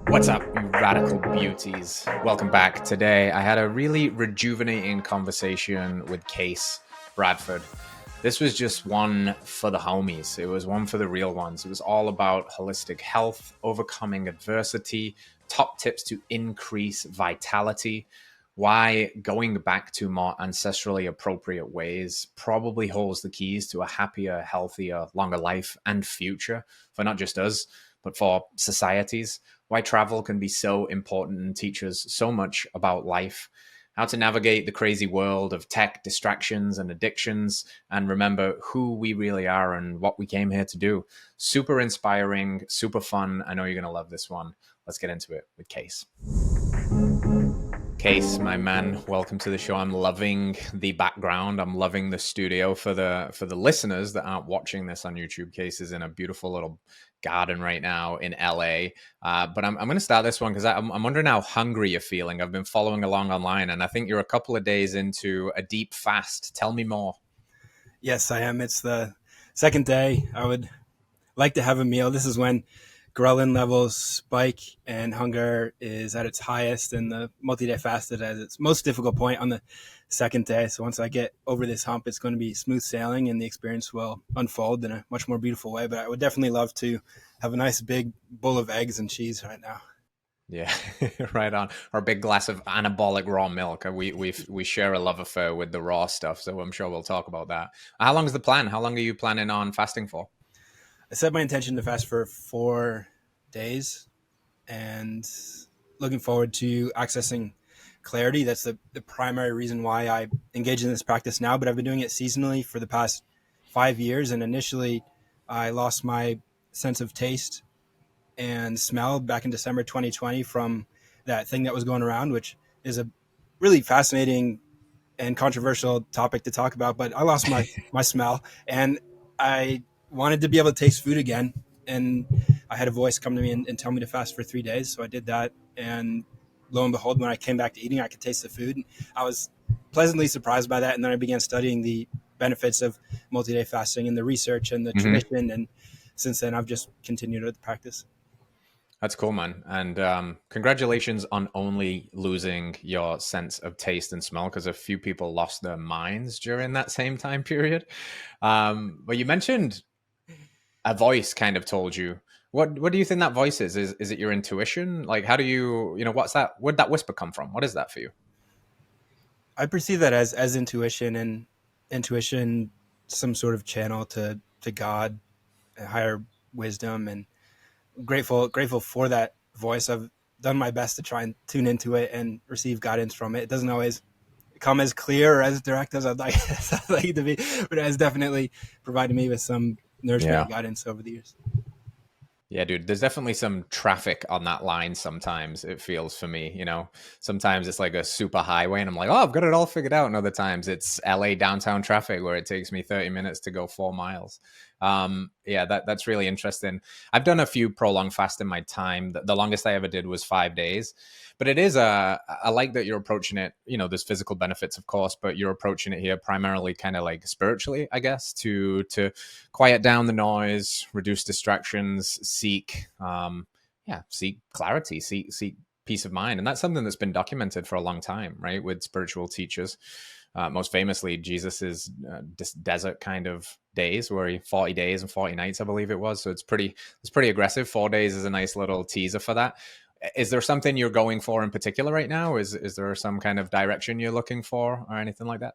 What's up, you radical beauties? Welcome back. Today, I had a really rejuvenating conversation with Case, Bradford. This was just one for the homies. It was one for the real ones. It was all about holistic health, overcoming adversity, top tips to increase vitality, why going back to more ancestrally appropriate ways probably holds the keys to a happier, healthier, longer life and future for not just us, but for societies, why travel can be so important and teach us so much about life, how to navigate the crazy world of tech distractions and addictions, and remember who we really are and what we came here to do. Super inspiring, super fun. I know you're going to love this one. Let's get into it with Case. Case, my man, welcome to the show. I'm loving the background. I'm loving the studio. For the listeners that aren't watching this on YouTube, Case is in a beautiful little garden right now in LA. But I'm going to start this one because I'm wondering how hungry you're feeling. I've been following along online, and I think you're a couple of days into a deep fast. Tell me more. Yes, I am. It's the second day. I would like to have a meal. This is when ghrelin levels spike and hunger is at its highest, and the multi-day fast is at its most difficult point on the second day. So once I get over this hump, it's going to be smooth sailing, and the experience will unfold in a much more beautiful way. But I would definitely love to have a nice big bowl of eggs and cheese right now. Yeah, right on. Or a big glass of anabolic raw milk. We share a love affair with the raw stuff, so I'm sure we'll talk about that. How long is the plan? How long are you planning on fasting for? I set my intention to fast for 4 days and looking forward to accessing clarity. That's the primary reason why I engage in this practice now, but I've been doing it seasonally for the past 5 years. And initially, I lost my sense of taste and smell back in December 2020 from that thing that was going around, which is a really fascinating and controversial topic to talk about. But I lost my smell, and I wanted to be able to taste food again. And I had a voice come to me and tell me to fast for 3 days. So I did that. And lo and behold, when I came back to eating, I could taste the food. I was pleasantly surprised by that. And then I began studying the benefits of multi-day fasting and the research and the tradition. And since then, I've just continued with the practice. That's cool, man. And congratulations on only losing your sense of taste and smell, because a few people lost their minds during that same time period. But you mentioned a voice kind of told you. What do you think that voice is? Is it your intuition? Like, how do what's that? Where'd that whisper come from? What is that for you? I perceive that as intuition, and intuition, some sort of channel to God, a higher wisdom, and grateful for that voice. I've done my best to try and tune into it and receive guidance from it. It doesn't always come as clear or as direct as I'd like, it to be, but it has definitely provided me with some nourishment and guidance over the years. Yeah, dude, there's definitely some traffic on that line sometimes, it feels for me. Sometimes it's like a super highway and I'm like, oh, I've got it all figured out. And other times it's LA downtown traffic where it takes me 30 minutes to go 4 miles. Yeah, that's really interesting. I've done a few prolonged fasts in my time. The longest I ever did was 5 days. But it is I like that you're approaching it. There's physical benefits, of course, but you're approaching it here primarily kind of like spiritually, I guess, to quiet down the noise, reduce distractions, seek clarity, seek peace of mind. And that's something that's been documented for a long time, right? With spiritual teachers. Most famously, Jesus's desert kind of days, where he 40 days and 40 nights, I believe it was. So it's pretty aggressive. 4 days is a nice little teaser for that. Is there something you're going for in particular right now? Is there some kind of direction you're looking for or anything like that?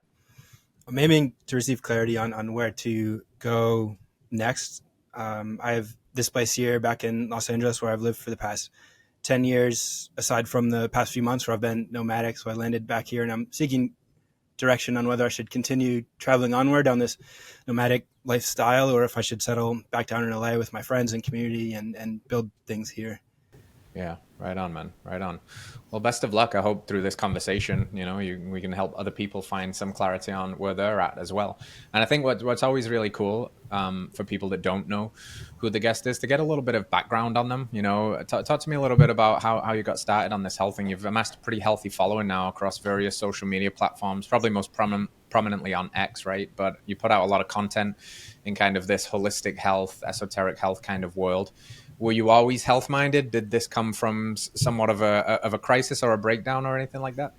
I'm aiming to receive clarity on where to go next. I have this place here back in Los Angeles where I've lived for the past 10 years, aside from the past few months where I've been nomadic. So I landed back here and I'm seeking direction on whether I should continue traveling onward on this nomadic lifestyle or if I should settle back down in LA with my friends and community and build things here. Yeah, right on, man. Right on. Well, best of luck. I hope through this conversation, we can help other people find some clarity on where they're at as well. And I think what's always really cool for people that don't know who the guest is, to get a little bit of background on them. Talk to me a little bit about how you got started on this health thing. You've amassed a pretty healthy following now across various social media platforms, probably most prominently on X, right? But you put out a lot of content in kind of this holistic health, esoteric health kind of world. Were you always health minded? Did this come from somewhat of a crisis or a breakdown or anything like that?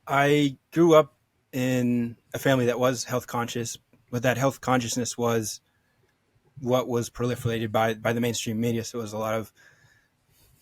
I grew up in a family that was health conscious, but that health consciousness was what was proliferated by the mainstream media. So it was a lot of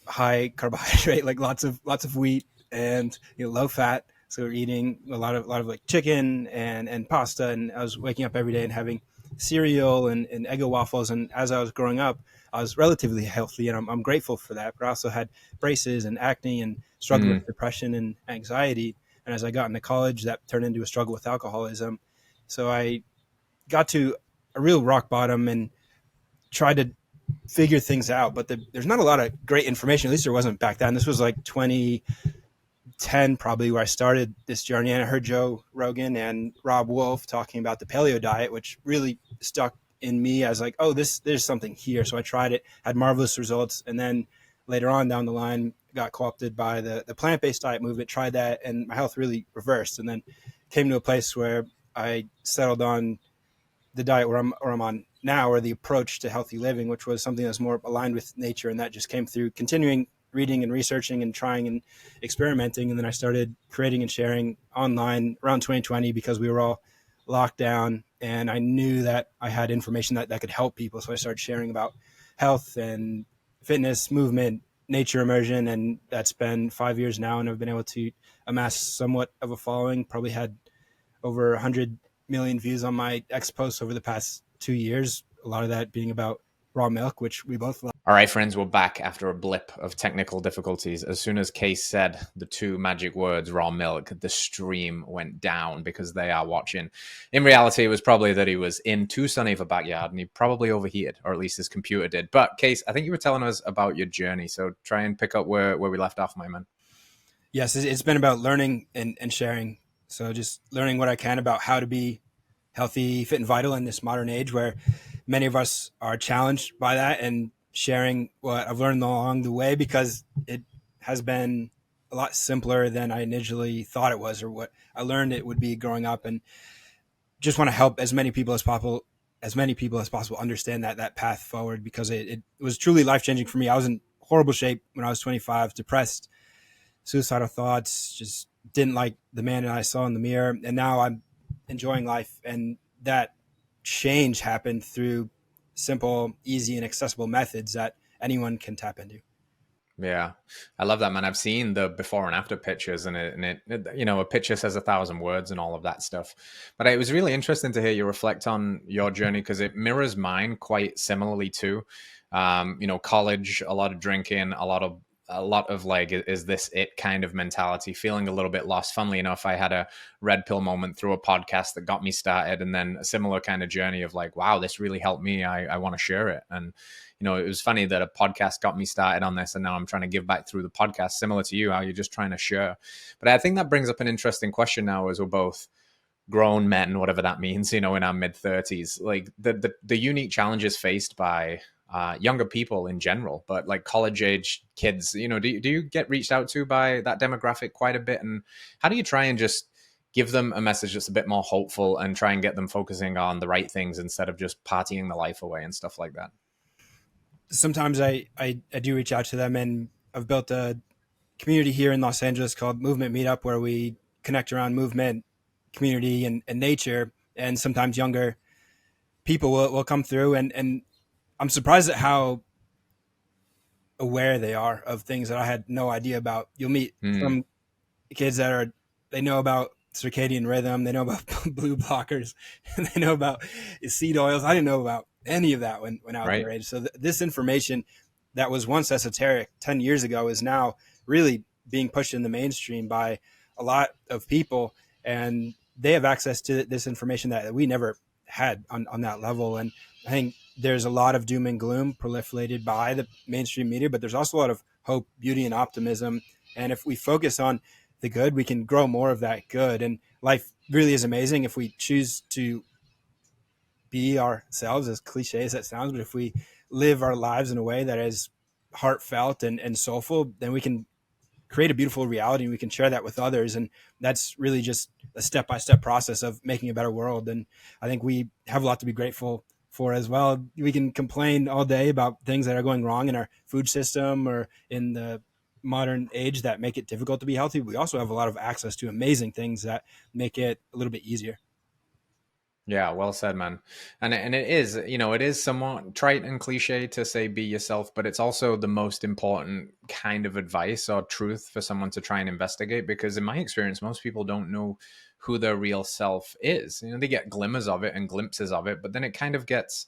high carbohydrate, like lots of wheat and low fat. So we're eating a lot of like chicken and pasta, and I was waking up every day and having cereal and Eggo waffles. And as I was growing up, I was relatively healthy, and I'm grateful for that. But I also had braces and acne and struggled Mm, with depression and anxiety. And as I got into college, that turned into a struggle with alcoholism. So I got to a real rock bottom and tried to figure things out. But there's not a lot of great information. At least there wasn't back then. This was like 2010 probably where I started this journey, and I heard Joe Rogan and Rob Wolf talking about the paleo diet, which really stuck in me as like, oh, there's something here. So I tried it, had marvelous results, and then later on down the line got co-opted by the plant-based diet movement, tried that, and my health really reversed, and then came to a place where I settled on the diet where I'm on now, or the approach to healthy living, which was something that's more aligned with nature, and that just came through continuing reading and researching and trying and experimenting. And then I started creating and sharing online around 2020 because we were all locked down, and I knew that I had information that could help people. So I started sharing about health and fitness, movement, nature immersion, and that's been 5 years now, and I've been able to amass somewhat of a following. Probably had over 100 million views on my X posts over the past 2 years. A lot of that being about raw milk, which we both love. All right, friends, we're back after a blip of technical difficulties. As soon as Case said the two magic words, raw milk, the stream went down because they are watching. In reality, it was probably that he was in too sunny of a backyard and he probably overheated, or at least his computer did. But, Case, I think you were telling us about your journey. So try and pick up where we left off, my man. Yes, it's been about learning and sharing. So just learning what I can about how to be healthy, fit, and vital in this modern age where many of us are challenged by that, and sharing what I've learned along the way, because it has been a lot simpler than I initially thought it was, or what I learned it would be growing up. And just want to help as many people as possible understand that path forward, because it was truly life changing for me. I was in horrible shape when I was 25, depressed, suicidal thoughts, just didn't like the man that I saw in the mirror. And now I'm enjoying life. And that change happened through simple, easy, and accessible methods that anyone can tap into. Yeah, I love that, man. I've seen the before and after pictures, and a picture says 1,000 words and all of that stuff. But it was really interesting to hear you reflect on your journey because it mirrors mine quite similarly too. College, a lot of drinking, a lot of like, is this it kind of mentality, feeling a little bit lost. Funnily enough, I had a red pill moment through a podcast that got me started, and then a similar kind of journey of like, wow, this really helped me. I want to share it. And it was funny that a podcast got me started on this, and now I'm trying to give back through the podcast, similar to you, how you're just trying to share. But I think that brings up an interesting question now, as we're both grown men, whatever that means, in our mid 30s, like the unique challenges faced by younger people in general, but like college age kids, do you get reached out to by that demographic quite a bit? And how do you try and just give them a message that's a bit more hopeful and try and get them focusing on the right things instead of just partying the life away and stuff like that? Sometimes I do reach out to them, and I've built a community here in Los Angeles called Movement Meetup, where we connect around movement, community, and nature. And sometimes younger people will come through, and I'm surprised at how aware they are of things that I had no idea about. You'll meet Mm, some kids that they know about circadian rhythm, they know about blue blockers, and they know about seed oils. I didn't know about any of that when I was right. their age. So this information that was once esoteric 10 years ago is now really being pushed in the mainstream by a lot of people, and they have access to this information that we never had on that level. And I think there's a lot of doom and gloom proliferated by the mainstream media, but there's also a lot of hope, beauty, and optimism. And if we focus on the good, we can grow more of that good. And life really is amazing if we choose to be ourselves, as cliche as that sounds. But if we live our lives in a way that is heartfelt and soulful, then we can create a beautiful reality, and we can share that with others. And that's really just a step-by-step process of making a better world. And I think we have a lot to be grateful for as well. We can complain all day about things that are going wrong in our food system or in the modern age that make it difficult to be healthy. We also have a lot of access to amazing things that make it a little bit easier. Yeah, well said, man. And it is, it is somewhat trite and cliche to say be yourself, but it's also the most important kind of advice or truth for someone to try and investigate, because in my experience, most people don't know who their real self is. They get glimmers of it and glimpses of it, but then it kind of gets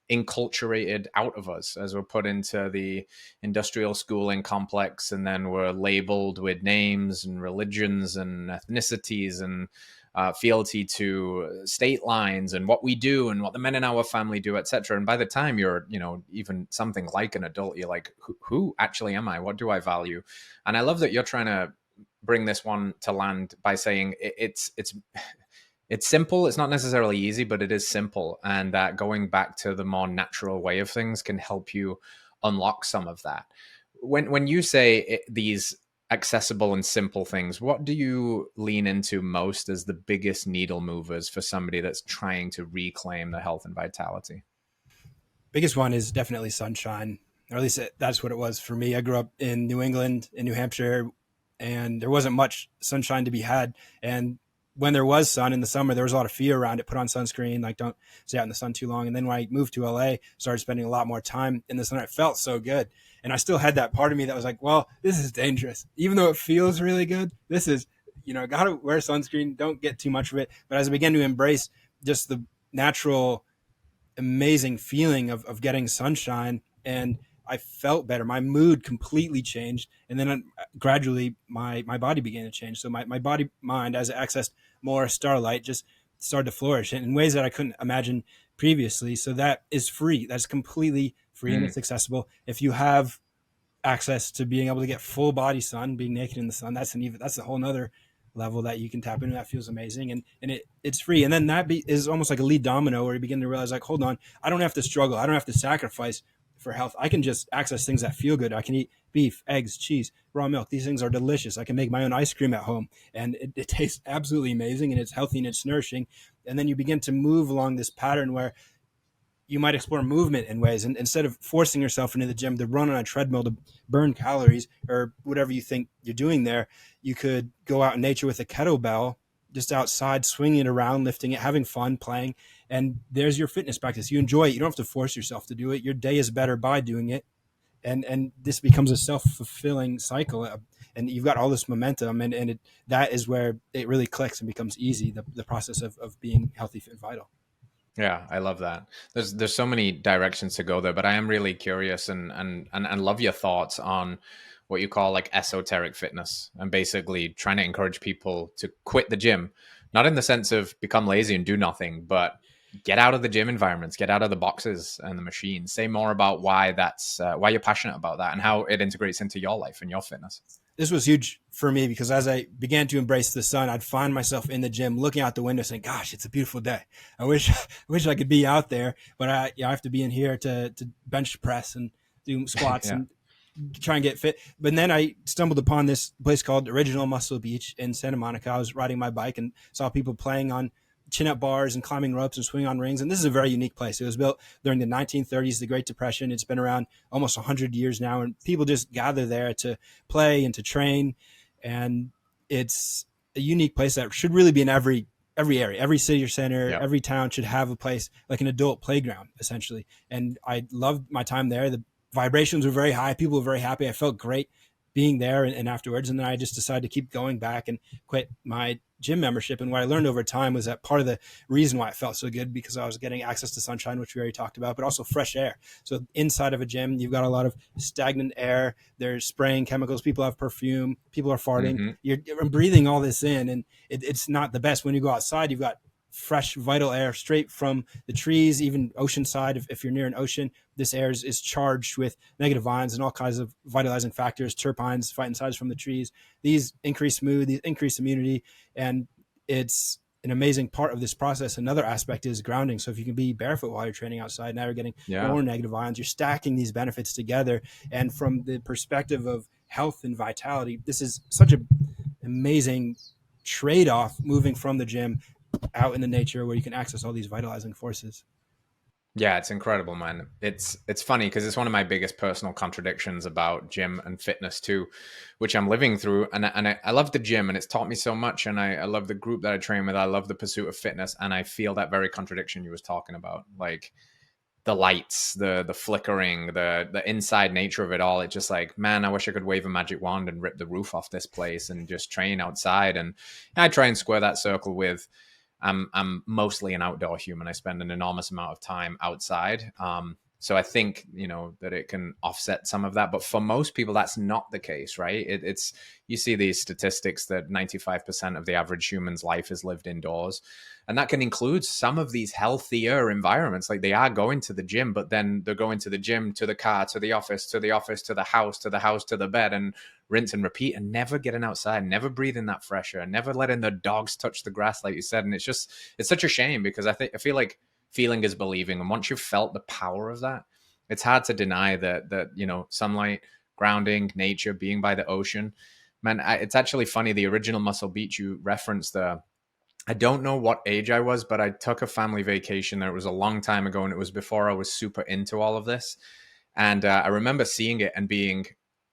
enculturated out of us as we're put into the industrial schooling complex, and then we're labeled with names and religions and ethnicities and fealty to state lines and what we do and what the men in our family do, etc. And by the time you're, even something like an adult, you're like, who actually am I? What do I value? And I love that you're trying to bring this one to land by saying it's simple. It's not necessarily easy, but it is simple. And that going back to the more natural way of things can help you unlock some of that. When you say these accessible and simple things, what do you lean into most as the biggest needle movers for somebody that's trying to reclaim their health and vitality? Biggest one is definitely sunshine, or at least that's what it was for me. I grew up in New England, in New Hampshire, and there wasn't much sunshine to be had. And when there was sun in the summer, there was a lot of fear around it. Put on sunscreen, like don't stay out in the sun too long. And then when I moved to LA, started spending a lot more time in the sun. It felt so good, and I still had that part of me that was like, "Well, this is dangerous." Even though it feels really good, this is, gotta wear sunscreen. Don't get too much of it. But as I began to embrace just the natural amazing feeling of getting sunshine, and I felt better. My mood completely changed. And then gradually my body began to change. So my body mind, as it accessed more starlight, just started to flourish in ways that I couldn't imagine previously. So that is free. That's completely free, and Mm, it's accessible. If you have access to being able to get full body sun, being naked in the sun, that's a whole nother level that you can tap into. That feels amazing, and it's free. And then is almost like a lead domino where you begin to realize, like, hold on, I don't have to struggle, I don't have to sacrifice for health. I can just access things that feel good. I can eat beef, eggs, cheese, raw milk. These things are delicious. I can make my own ice cream at home, and it tastes absolutely amazing, and it's healthy and it's nourishing. And then you begin to move along this pattern where you might explore movement in ways, and instead of forcing yourself into the gym to run on a treadmill to burn calories or whatever you think you're doing there, you could go out in nature with a kettlebell, just outside, swinging it around, lifting it, having fun, playing. And there's your fitness practice. You enjoy it. You don't have to force yourself to do it. Your day is better by doing it. And this becomes a self-fulfilling cycle. And you've got all this momentum, that is where it really clicks and becomes easy, the process of being healthy, fit, and vital. yeah, I love that. There's so many directions to go there, but I am really curious and love your thoughts on what you call like esoteric fitness, and basically trying to encourage people to quit the gym, not in the sense of become lazy and do nothing, but get out of the gym environments, get out of the boxes and the machines. Say more about why that's why you're passionate about that and how it integrates into your life and your fitness. This was huge for me because as I began to embrace the sun, I'd find myself in the gym looking out the window saying, gosh, it's a beautiful day. I wish I could be out there, but I have to be in here to bench press and do squats Yeah. and try and get fit. But then I stumbled upon this place called Original Muscle Beach in Santa Monica. I was riding my bike and saw people playing on chin-up bars and climbing ropes and swinging on rings. And this is a very unique place. It was built during the 1930s, the Great Depression. It's been around almost 100 years now, and people just gather there to play and to train. And it's a unique place that should really be in every area, every city or center, Yep. every town should have a place like an adult playground, essentially. And I loved my time there. The vibrations were very high. People were very happy. I felt great being there and afterwards. And then I just decided to keep going back and quit my gym membership. And what I learned over time was that part of the reason why it felt so good, because I was getting access to sunshine, which we already talked about, but also fresh air. So inside of a gym, you've got a lot of stagnant air. There's spraying chemicals. People have perfume. People are farting. Hmm. You're breathing all this in, and it's not the best. When you go outside, you've got fresh, vital air straight from the trees, even oceanside. If you're near an ocean, this air is charged with negative ions and all kinds of vitalizing factors, terpenes, phytoncides from the trees. These increase mood, these increase immunity, and it's an amazing part of this process. Another aspect is grounding. So if you can be barefoot while you're training outside, now you're getting Yeah. more negative ions. You're stacking these benefits together. And from the perspective of health and vitality, this is such an amazing trade-off moving from the gym out in the nature where you can access all these vitalizing forces. Yeah, it's incredible, man. It's funny because it's one of my biggest personal contradictions about gym and fitness too, which I'm living through. And I love the gym, and it's taught me so much. And I love the group that I train with. I love the pursuit of fitness, and I feel that very contradiction you was talking about, like the lights, the flickering, the inside nature of it all. It's just like, man, I wish I could wave a magic wand and rip the roof off this place and just train outside. And I try and square that circle with I'm mostly an outdoor human. I spend an enormous amount of time outside. So I think that it can offset some of that, but for most people, that's not the case, right? It's you see these statistics that 95% of the average human's life is lived indoors, and that can include some of these healthier environments. Like they are going to the gym, but then they're going to the gym, to the car, to the office, to the office, to the house, to the house, to the bed, and rinse and repeat, and never getting outside, never breathing that fresh air, never letting the dogs touch the grass, like you said. And it's such a shame because I feel like feeling is believing, and once you've felt the power of that, it's hard to deny that sunlight, grounding, nature, being by the ocean, man. It's actually funny, the original Muscle Beach you referenced there, I don't know what age I was, but I took a family vacation there. It was a long time ago, and it was before I was super into all of this. And I remember seeing it and being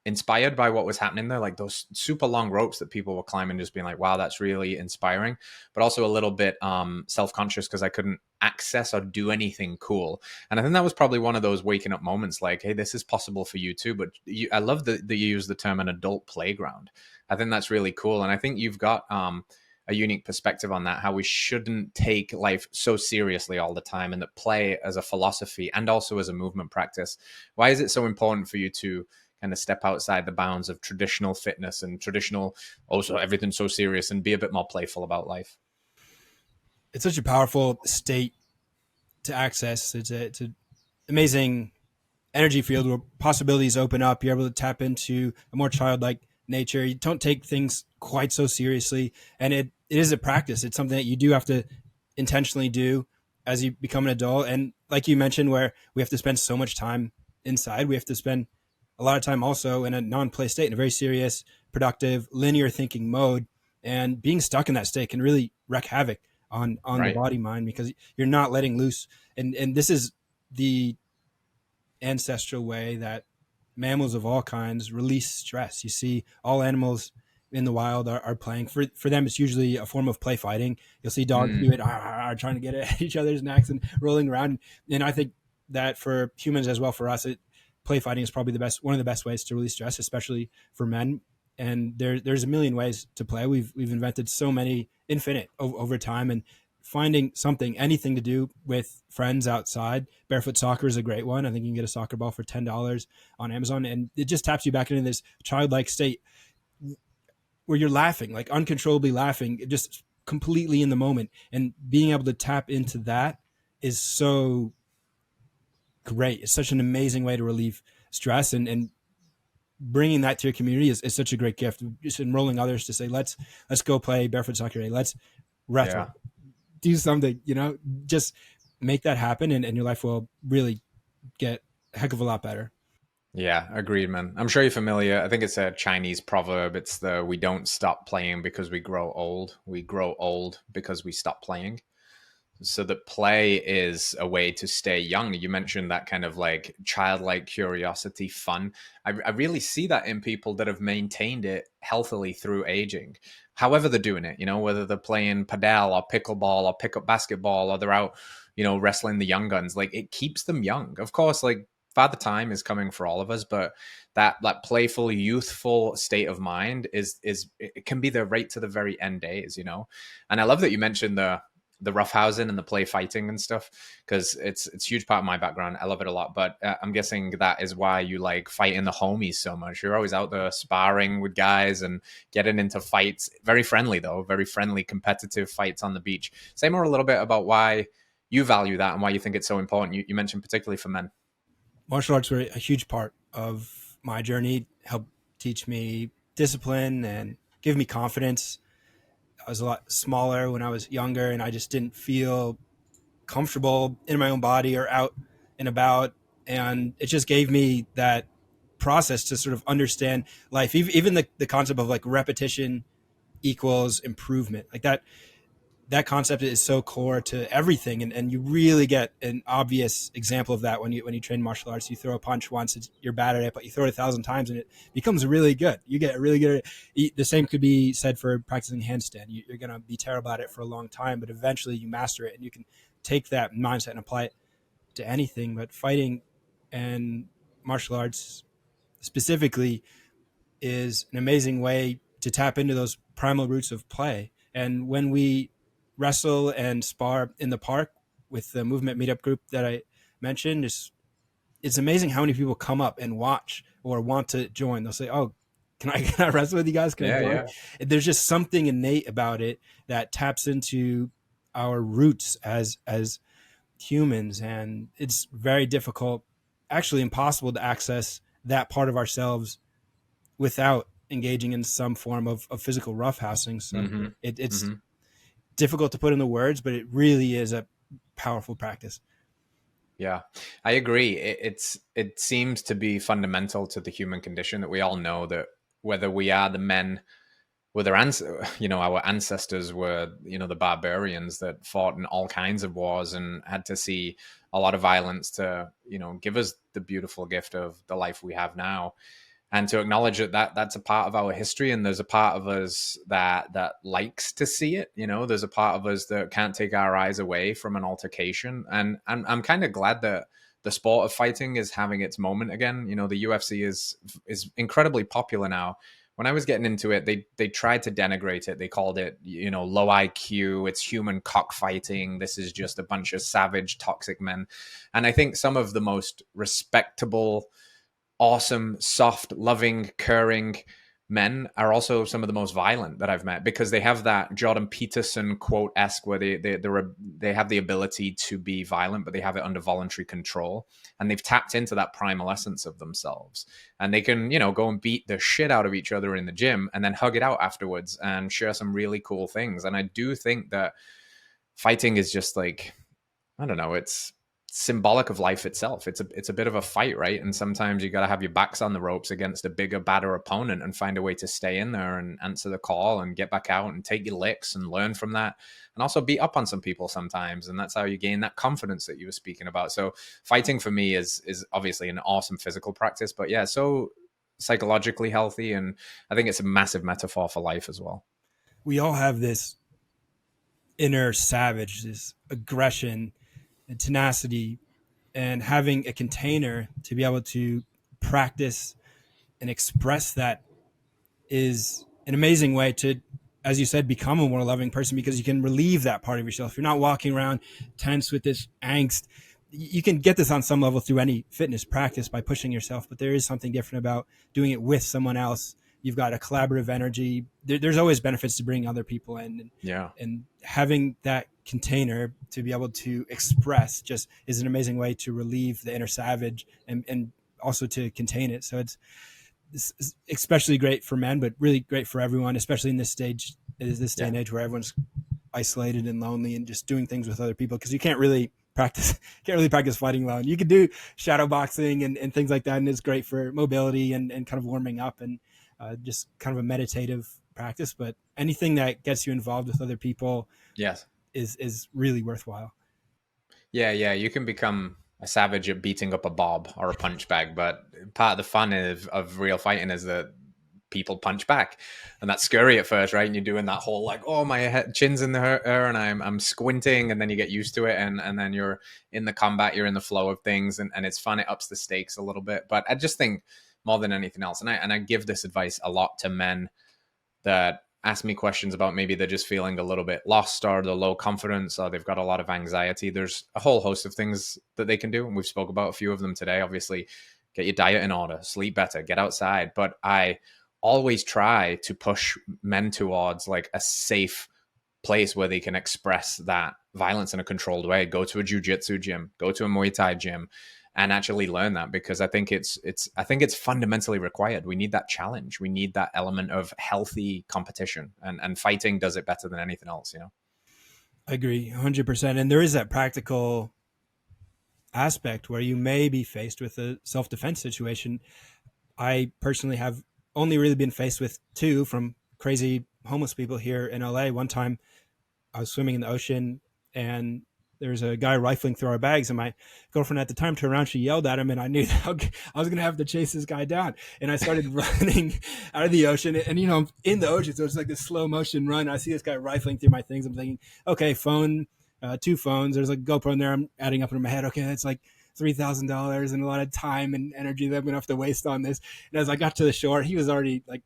inspired by what was happening there, like those super long ropes that people were climbing, just being like, wow, that's really inspiring, but also a little bit self-conscious because I couldn't access or do anything cool. And I think that was probably one of those waking up moments like, hey, this is possible for you too. But I love that you use the term an adult playground. I think that's really cool. And I think you've got a unique perspective on that, how we shouldn't take life so seriously all the time, and that play as a philosophy and also as a movement practice. Why is it so important for you to kind of step outside the bounds of traditional fitness and traditional, also everything so serious, and be a bit more playful about life? It's such a powerful state to access. It's an amazing energy field where possibilities open up. You're able to tap into a more childlike nature. You don't take things quite so seriously, and it is a practice. It's something that you do have to intentionally do as you become an adult. And like you mentioned, where we have to spend so much time inside, we have to spend a lot of time also in a non-play state, in a very serious, productive, linear thinking mode. And being stuck in that state can really wreak havoc on the Right. body mind because you're not letting loose. And this is the ancestral way that mammals of all kinds release stress. You see, all animals in the wild are playing. For them, it's usually a form of play fighting. You'll see dogs do it, trying to get at each other's necks and rolling around. And I think that for humans as well, for us, play fighting is probably one of the best ways to release stress, especially for men. And there's a million ways to play. We've invented so many, infinite over time, and finding something, anything to do with friends outside. Barefoot soccer is a great one. I think you can get a soccer ball for $10 on Amazon, and it just taps you back into this childlike state where you're laughing, like uncontrollably laughing, just completely in the moment. And being able to tap into that is so great. It's such an amazing way to relieve stress, and bringing that to your community is such a great gift. Just enrolling others to say, let's go play barefoot soccer. Let's Yeah. wrestle, do something, just make that happen, and your life will really get a heck of a lot better. Yeah, agreed, man. I'm sure you're familiar. I think it's a Chinese proverb. It's the we don't stop playing because we grow old. We grow old because we stop playing. So that play is a way to stay young. You mentioned that kind of like childlike curiosity, fun. I really see that in people that have maintained it healthily through aging. However they're doing it, whether they're playing padel or pickleball or pick up basketball, or they're out, wrestling the young guns. Like it keeps them young. Of course, like father time is coming for all of us, but that playful, youthful state of mind is it can be there right to the very end days. And I love that you mentioned the roughhousing and the play fighting and stuff, because it's a huge part of my background. I love it a lot, but I'm guessing that is why you like fighting the homies so much. You're always out there sparring with guys and getting into fights. Very friendly though, very friendly, competitive fights on the beach. Say more a little bit about why you value that and why you think it's so important. You mentioned particularly for men. Martial arts were a huge part of my journey, helped teach me discipline and give me confidence. I was a lot smaller when I was younger, and I just didn't feel comfortable in my own body or out and about. And it just gave me that process to sort of understand life, even the concept of like repetition equals improvement, like that. that concept is so core to everything, and you really get an obvious example of that when you train martial arts. You throw a punch once, you're bad at it, but you throw it 1,000 times and it becomes really good. You get really good at it. The same could be said for practicing handstand. You're going to be terrible at it for a long time, but eventually you master it, and you can take that mindset and apply it to anything. But fighting and martial arts specifically is an amazing way to tap into those primal roots of play. And when we wrestle and spar in the park with the movement meetup group that I mentioned, it's amazing how many people come up and watch or want to join. They'll say, "Oh, can I wrestle with you guys? Can I Yeah, join?" yeah. There's just something innate about it that taps into our roots as humans, and it's very difficult, actually impossible, to access that part of ourselves without engaging in some form of physical roughhousing. So Mm-hmm. it's Mm-hmm. difficult to put into words, but it really is a powerful practice. Yeah, I agree. It seems to be fundamental to the human condition that we all know that whether we are the men with our ancestors were, the barbarians that fought in all kinds of wars and had to see a lot of violence to, give us the beautiful gift of the life we have now, and to acknowledge that's a part of our history, and there's a part of us that likes to see it. There's a part of us that can't take our eyes away from an altercation, and I'm kind of glad that the sport of fighting is having its moment again. The UFC is incredibly popular now. When I was getting into it, they tried to denigrate it. They called it, low IQ. It's human cockfighting. This is just a bunch of savage, toxic men. And I think some of the most respectable, awesome, soft, loving, caring men are also some of the most violent that I've met, because they have that Jordan Peterson quote esque where they have the ability to be violent, but they have it under voluntary control, and they've tapped into that primal essence of themselves, and they can go and beat the shit out of each other in the gym and then hug it out afterwards and share some really cool things. And I do think that fighting is just like, I don't know, it's symbolic of life itself. It's a bit of a fight, right? And sometimes you got to have your backs on the ropes against a bigger, badder opponent and find a way to stay in there and answer the call and get back out and take your licks and learn from that, and also beat up on some people sometimes. And that's how you gain that confidence that you were speaking about. So fighting for me is obviously an awesome physical practice, but yeah, so psychologically healthy, and I think it's a massive metaphor for life as well. We all have this inner savage, this aggression and tenacity, and having a container to be able to practice and express that is an amazing way to, as you said, become a more loving person, because you can relieve that part of yourself. You're not walking around tense with this angst. You can get this on some level through any fitness practice by pushing yourself, but there is something different about doing it with someone else. You've got a collaborative energy. There's always benefits to bringing other people in, Yeah. and having that container to be able to express just is an amazing way to relieve the inner savage, and also to contain it. So it's especially great for men, but really great for everyone, especially in this day and age where everyone's isolated and lonely and just doing things with other people, because you can't really practice fighting alone. You could do shadow boxing and things like that, and it's great for mobility and kind of warming up and just kind of a meditative practice. But anything that gets you involved with other people Yes. is really worthwhile. Yeah, yeah, you can become a savage at beating up a bob or a punch bag, but part of the fun of real fighting is that people punch back, and that's scary at first, right? And you're doing that whole like, oh, my chin's in the air, and I'm squinting, and then you get used to it, and then you're in the combat, you're in the flow of things, and it's fun. It ups the stakes a little bit, but I just think more than anything else, and I give this advice a lot to men that ask me questions about maybe they're just feeling a little bit lost, or they're low confidence, or they've got a lot of anxiety. There's a whole host of things that they can do, and we've spoke about a few of them today. Obviously, get your diet in order, sleep better, get outside. But I always try to push men towards like a safe place where they can express that violence in a controlled way. Go to a jiu-jitsu gym, go to a Muay Thai gym, and actually learn that, because I think it's fundamentally required. We need that challenge. We need that element of healthy competition, and fighting does it better than anything else. I agree 100%. And there is that practical aspect where you may be faced with a self-defense situation. I personally have only really been faced with two from crazy homeless people here in LA. One time I was swimming in the ocean, and there's a guy rifling through our bags, and my girlfriend at the time turned around, she yelled at him, and I knew that I was going to have to chase this guy down. And I started running out of the ocean, and I'm in the ocean, so it's like this slow motion run. I see this guy rifling through my things. I'm thinking, okay, phone, two phones. There's like a GoPro in there. I'm adding up in my head. Okay, that's like $3,000 and a lot of time and energy that I'm gonna have to waste on this. And as I got to the shore, he was already like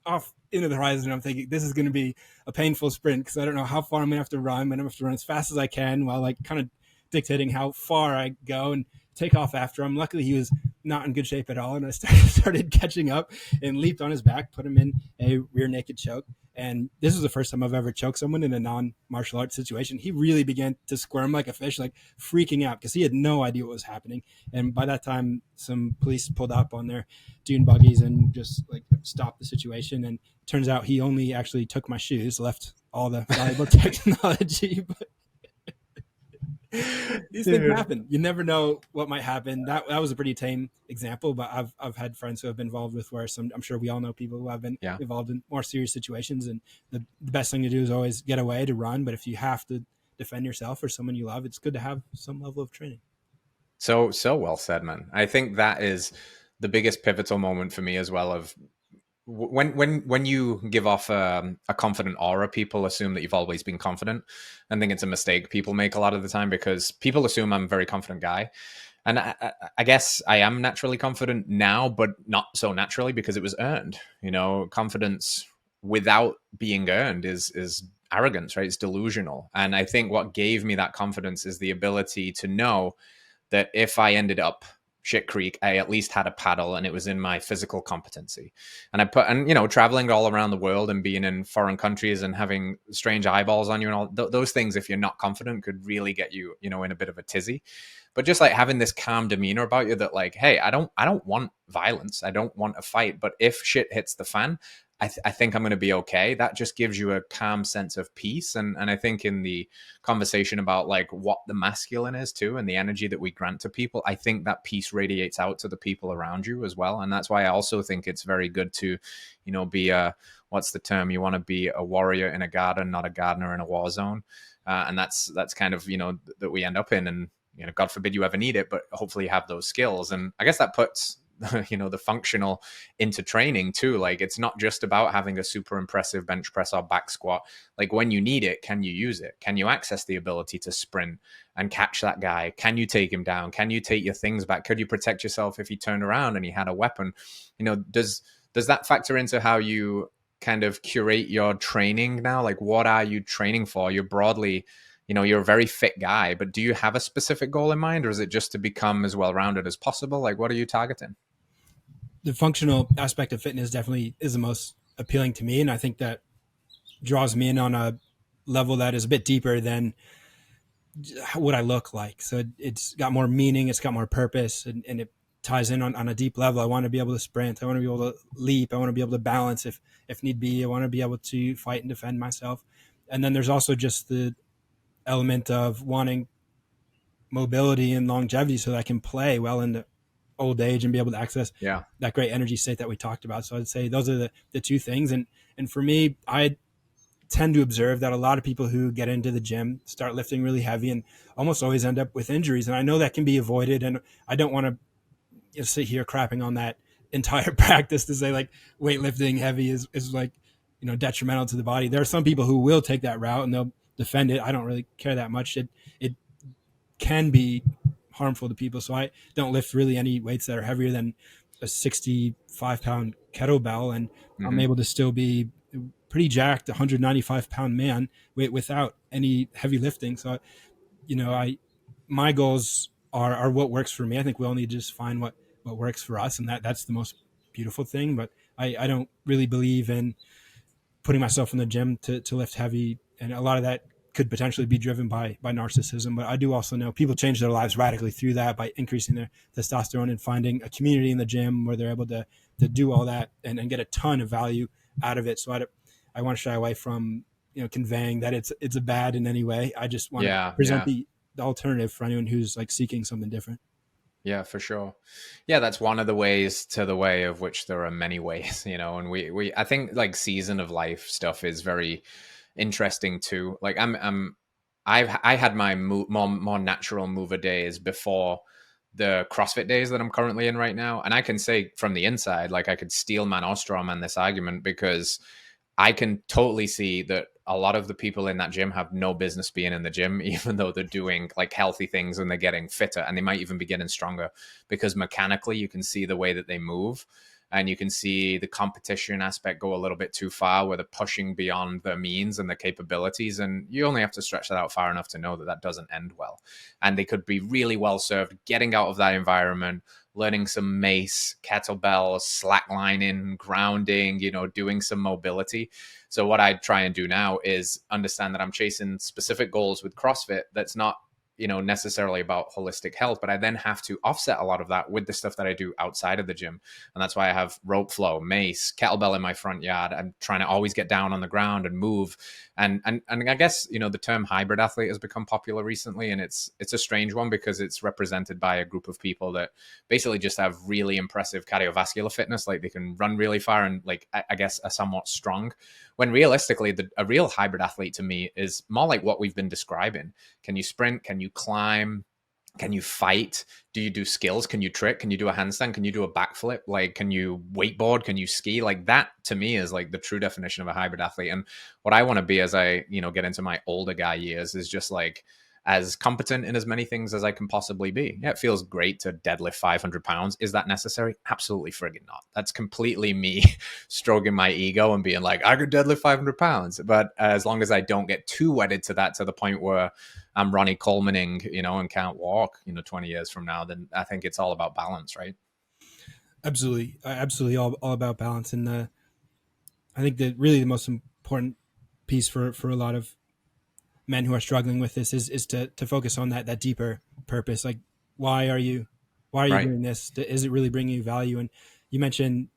off into the horizon. I'm thinking this is going to be a painful sprint because I don't know how far I'm going to have to run. I'm going to have to run as fast as I can while like kind of dictating how far I go and take off after him. Luckily, he was not in good shape at all, and I started catching up and leaped on his back, put him in a rear naked choke. And this was the first time I've ever choked someone in a non-martial arts situation. He really began to squirm like a fish, like freaking out because he had no idea what was happening. And by that time, some police pulled up on their dune buggies and just like stopped the situation. And it turns out he only actually took my shoes, left all the valuable technology. But these things happen. You never know what might happen. That was a pretty tame example, but I've had friends who have been involved with where I'm sure we all know people who have been involved in more serious situations. And the best thing to do is always get away to run. But if you have to defend yourself or someone you love, it's good to have some level of training. So well said, man. I think that is the biggest pivotal moment for me as well. Of when you give off a confident aura, people assume that you've always been confident. I think it's a mistake people make a lot of the time because people assume I'm a very confident guy. And I guess I am naturally confident now, but not so naturally because it was earned. You know, confidence without being earned is arrogance, right? It's delusional. And I think what gave me that confidence is the ability to know that if I ended up shit creek, I at least had a paddle and it was in my physical competency. And you know, traveling all around the world and being in foreign countries and having strange eyeballs on you and all those things, if you're not confident, could really get you, you know, in a bit of a tizzy. But just like having this calm demeanor about you that like, hey, I don't want violence. I don't want a fight. But if shit hits the fan, I think I'm going to be okay. That just gives you a calm sense of peace. And I think in the conversation about like what the masculine is too, and the energy that we grant to people, I think that peace radiates out to the people around you as well. And that's why I also think it's very good to, you know, be what's the term? You want to be a warrior in a garden, not a gardener in a war zone. And that's kind of, you know, that we end up in. And, you know, God forbid you ever need it, but hopefully you have those skills. And I guess that puts, you know, the functional into training too. Like it's not just about having a super impressive bench press or back squat. Like when you need it, can you use it? Can you access the ability to sprint and catch that guy? Can you take him down? Can you take your things back? Could you protect yourself if he turned around and he had a weapon? You know, does that factor into how you kind of curate your training now? Like what are you training for? You're broadly, you know, you're a very fit guy, but do you have a specific goal in mind, or is it just to become as well-rounded as possible? Like what are you targeting? The functional aspect of fitness definitely is the most appealing to me. And I think that draws me in on a level that is a bit deeper than what I look like. So it's got more meaning, it's got more purpose, and it ties in on a deep level. I want to be able to sprint. I want to be able to leap. I want to be able to balance if need be. I want to be able to fight and defend myself. And then there's also just the element of wanting mobility and longevity so that I can play well into old age and be able to access that great energy state that we talked about. So I'd say those are the two things. And for me, I tend to observe that a lot of people who get into the gym start lifting really heavy and almost always end up with injuries. And I know that can be avoided. And I don't want to sit here crapping on that entire practice to say like weightlifting heavy is like, you know, detrimental to the body. There are some people who will take that route and they'll defend it. I don't really care that much. It can be harmful to people. So I don't lift really any weights that are heavier than a 65-pound kettlebell. And I'm able to still be pretty jacked, 195-pound man without any heavy lifting. So, you know, my goals are what works for me. I think we all need to just find what works for us. And that's the most beautiful thing. But I don't really believe in putting myself in the gym to lift heavy. And a lot of that could potentially be driven by narcissism. But I do also know people change their lives radically through that by increasing their testosterone and finding a community in the gym where they're able to do all that and get a ton of value out of it. So I want to shy away from, you know, conveying that it's a bad in any way. I just want to present the alternative for anyone who's like seeking something different. Yeah, for sure. Yeah, that's one of the ways to the way of which there are many ways, you know, and we I think like season of life stuff is very interesting too. Like I had my more natural mover days before the CrossFit days that I'm currently in right now, and I can say from the inside, like I could steel man or straw man this argument, because I can totally see that a lot of the people in that gym have no business being in the gym, even though they're doing like healthy things and they're getting fitter, and they might even be getting stronger, because mechanically you can see the way that they move, and you can see the competition aspect go a little bit too far, where they're pushing beyond their means and their capabilities. And you only have to stretch that out far enough to know that that doesn't end well. And they could be really well served getting out of that environment, learning some mace, kettlebells, slacklining, grounding, doing some mobility. So what I try and do now is understand that I'm chasing specific goals with CrossFit that's not necessarily about holistic health, but I then have to offset a lot of that with the stuff that I do outside of the gym. And that's why I have rope flow, mace, kettlebell in my front yard. I'm trying to always get down on the ground and move. And I guess, the term hybrid athlete has become popular recently, and it's a strange one because it's represented by a group of people that basically just have really impressive cardiovascular fitness. Like they can run really far and like, I guess, are somewhat strong, when realistically a real hybrid athlete to me is more like what we've been describing. Can you sprint? Can you climb? Can you fight? Do you do skills? Can you trick? Can you do a handstand? Can you do a backflip? Like, can you wakeboard? Can you ski? Like that to me is like the true definition of a hybrid athlete. And what I want to be as I, get into my older guy years is just like as competent in as many things as I can possibly be. Yeah, it feels great to deadlift 500 pounds. Is that necessary? Absolutely friggin' not. That's completely me stroking my ego and being like, I could deadlift 500 pounds. But as long as I don't get too wedded to that, to the point where I'm Ronnie Colemaning, and can't walk, 20 years from now, then I think it's all about balance, right? Absolutely, all about balance. And I think that really the most important piece for a lot of men who are struggling with this is to focus on that deeper purpose. Like, why are you Right. doing this? Is it really bringing you value? And you mentioned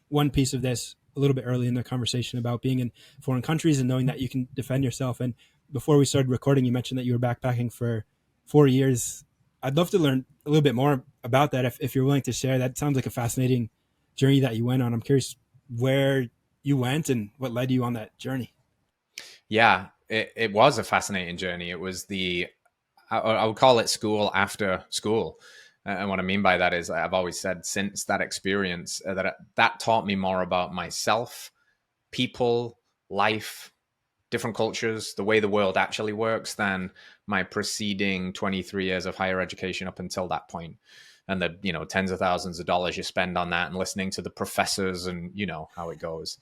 one piece of this a little bit early in the conversation about being in foreign countries and knowing that you can defend yourself. And before we started recording, you mentioned that you were backpacking for 4 years. I'd love to learn a little bit more about that if you're willing to share. That sounds like a fascinating journey that you went on. I'm curious where you went and what led you on that journey. Yeah, it was a fascinating journey. It was I would call it school after school. And what I mean by that is I've always said since that experience that taught me more about myself, people, life, different cultures, the way the world actually works than my preceding 23 years of higher education up until that point. And the, tens of thousands of dollars you spend on that and listening to the professors and how it goes.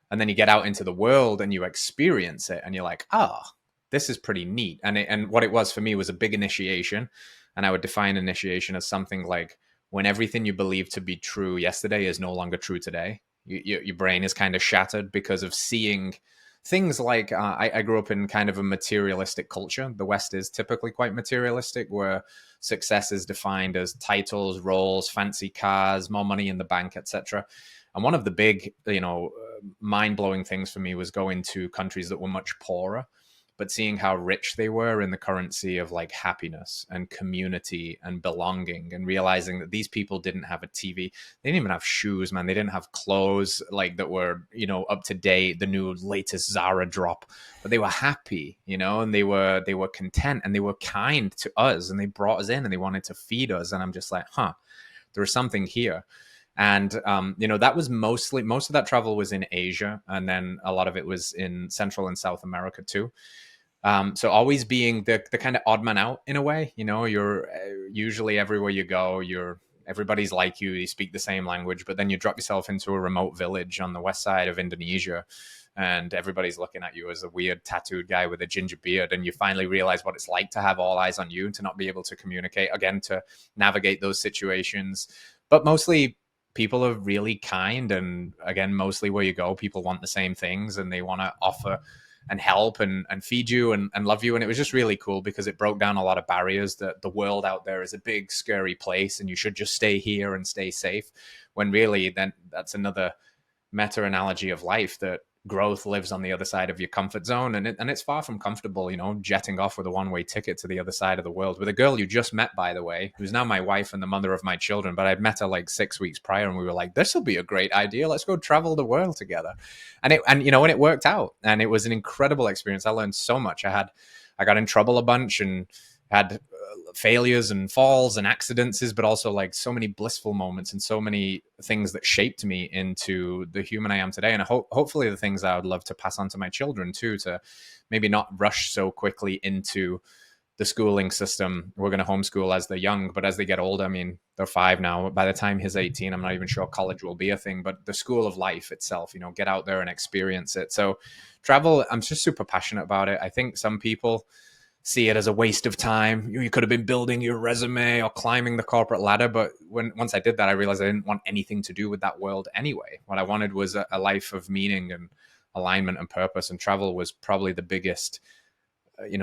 And then you get out into the world and you experience it and you're like, oh, this is pretty neat. And what it was for me was a big initiation. And I would define initiation as something like when everything you believe to be true yesterday is no longer true today. Your brain is kind of shattered because of seeing things like I grew up in kind of a materialistic culture. The West is typically quite materialistic, where success is defined as titles, roles, fancy cars, more money in the bank, etc. And one of the big, mind-blowing things for me was going to countries that were much poorer, but seeing how rich they were in the currency of like happiness and community and belonging, and realizing that these people didn't have a TV. They didn't even have shoes, man. They didn't have clothes like that were, up to date, the new latest Zara drop, but they were happy, and they were content, and they were kind to us, and they brought us in and they wanted to feed us. And I'm just like, there's something here. And, that was most of that travel was in Asia. And then a lot of it was in Central and South America too. So always being the kind of odd man out in a way, you're usually everywhere you go, everybody's like you speak the same language, but then you drop yourself into a remote village on the west side of Indonesia, and everybody's looking at you as a weird tattooed guy with a ginger beard. And you finally realize what it's like to have all eyes on you and to not be able to communicate, again, to navigate those situations. But mostly people are really kind. And again, mostly where you go, people want the same things and they want to offer and help and feed you and love you. And it was just really cool because it broke down a lot of barriers that the world out there is a big, scary place and you should just stay here and stay safe. When really then that's another meta analogy of life, that growth lives on the other side of your comfort zone, and it's far from comfortable, jetting off with a one-way ticket to the other side of the world with a girl you just met, by the way, who's now my wife and the mother of my children. But I'd met her like 6 weeks prior, and we were like, this will be a great idea. Let's go travel the world together. And it worked out, and it was an incredible experience. I learned so much. I got in trouble a bunch and had failures and falls and accidents, but also like so many blissful moments and so many things that shaped me into the human I am today. And hopefully the things I would love to pass on to my children too, to maybe not rush so quickly into the schooling system. We're going to homeschool as they're young, but as they get older, I mean, they're 5 now. By the time he's 18, I'm not even sure college will be a thing, but the school of life itself, get out there and experience it. So travel, I'm just super passionate about it. I think some people see it as a waste of time. You could have been building your resume or climbing the corporate ladder. But once I did that, I realized I didn't want anything to do with that world anyway. What I wanted was a life of meaning and alignment and purpose. And travel was probably the biggest,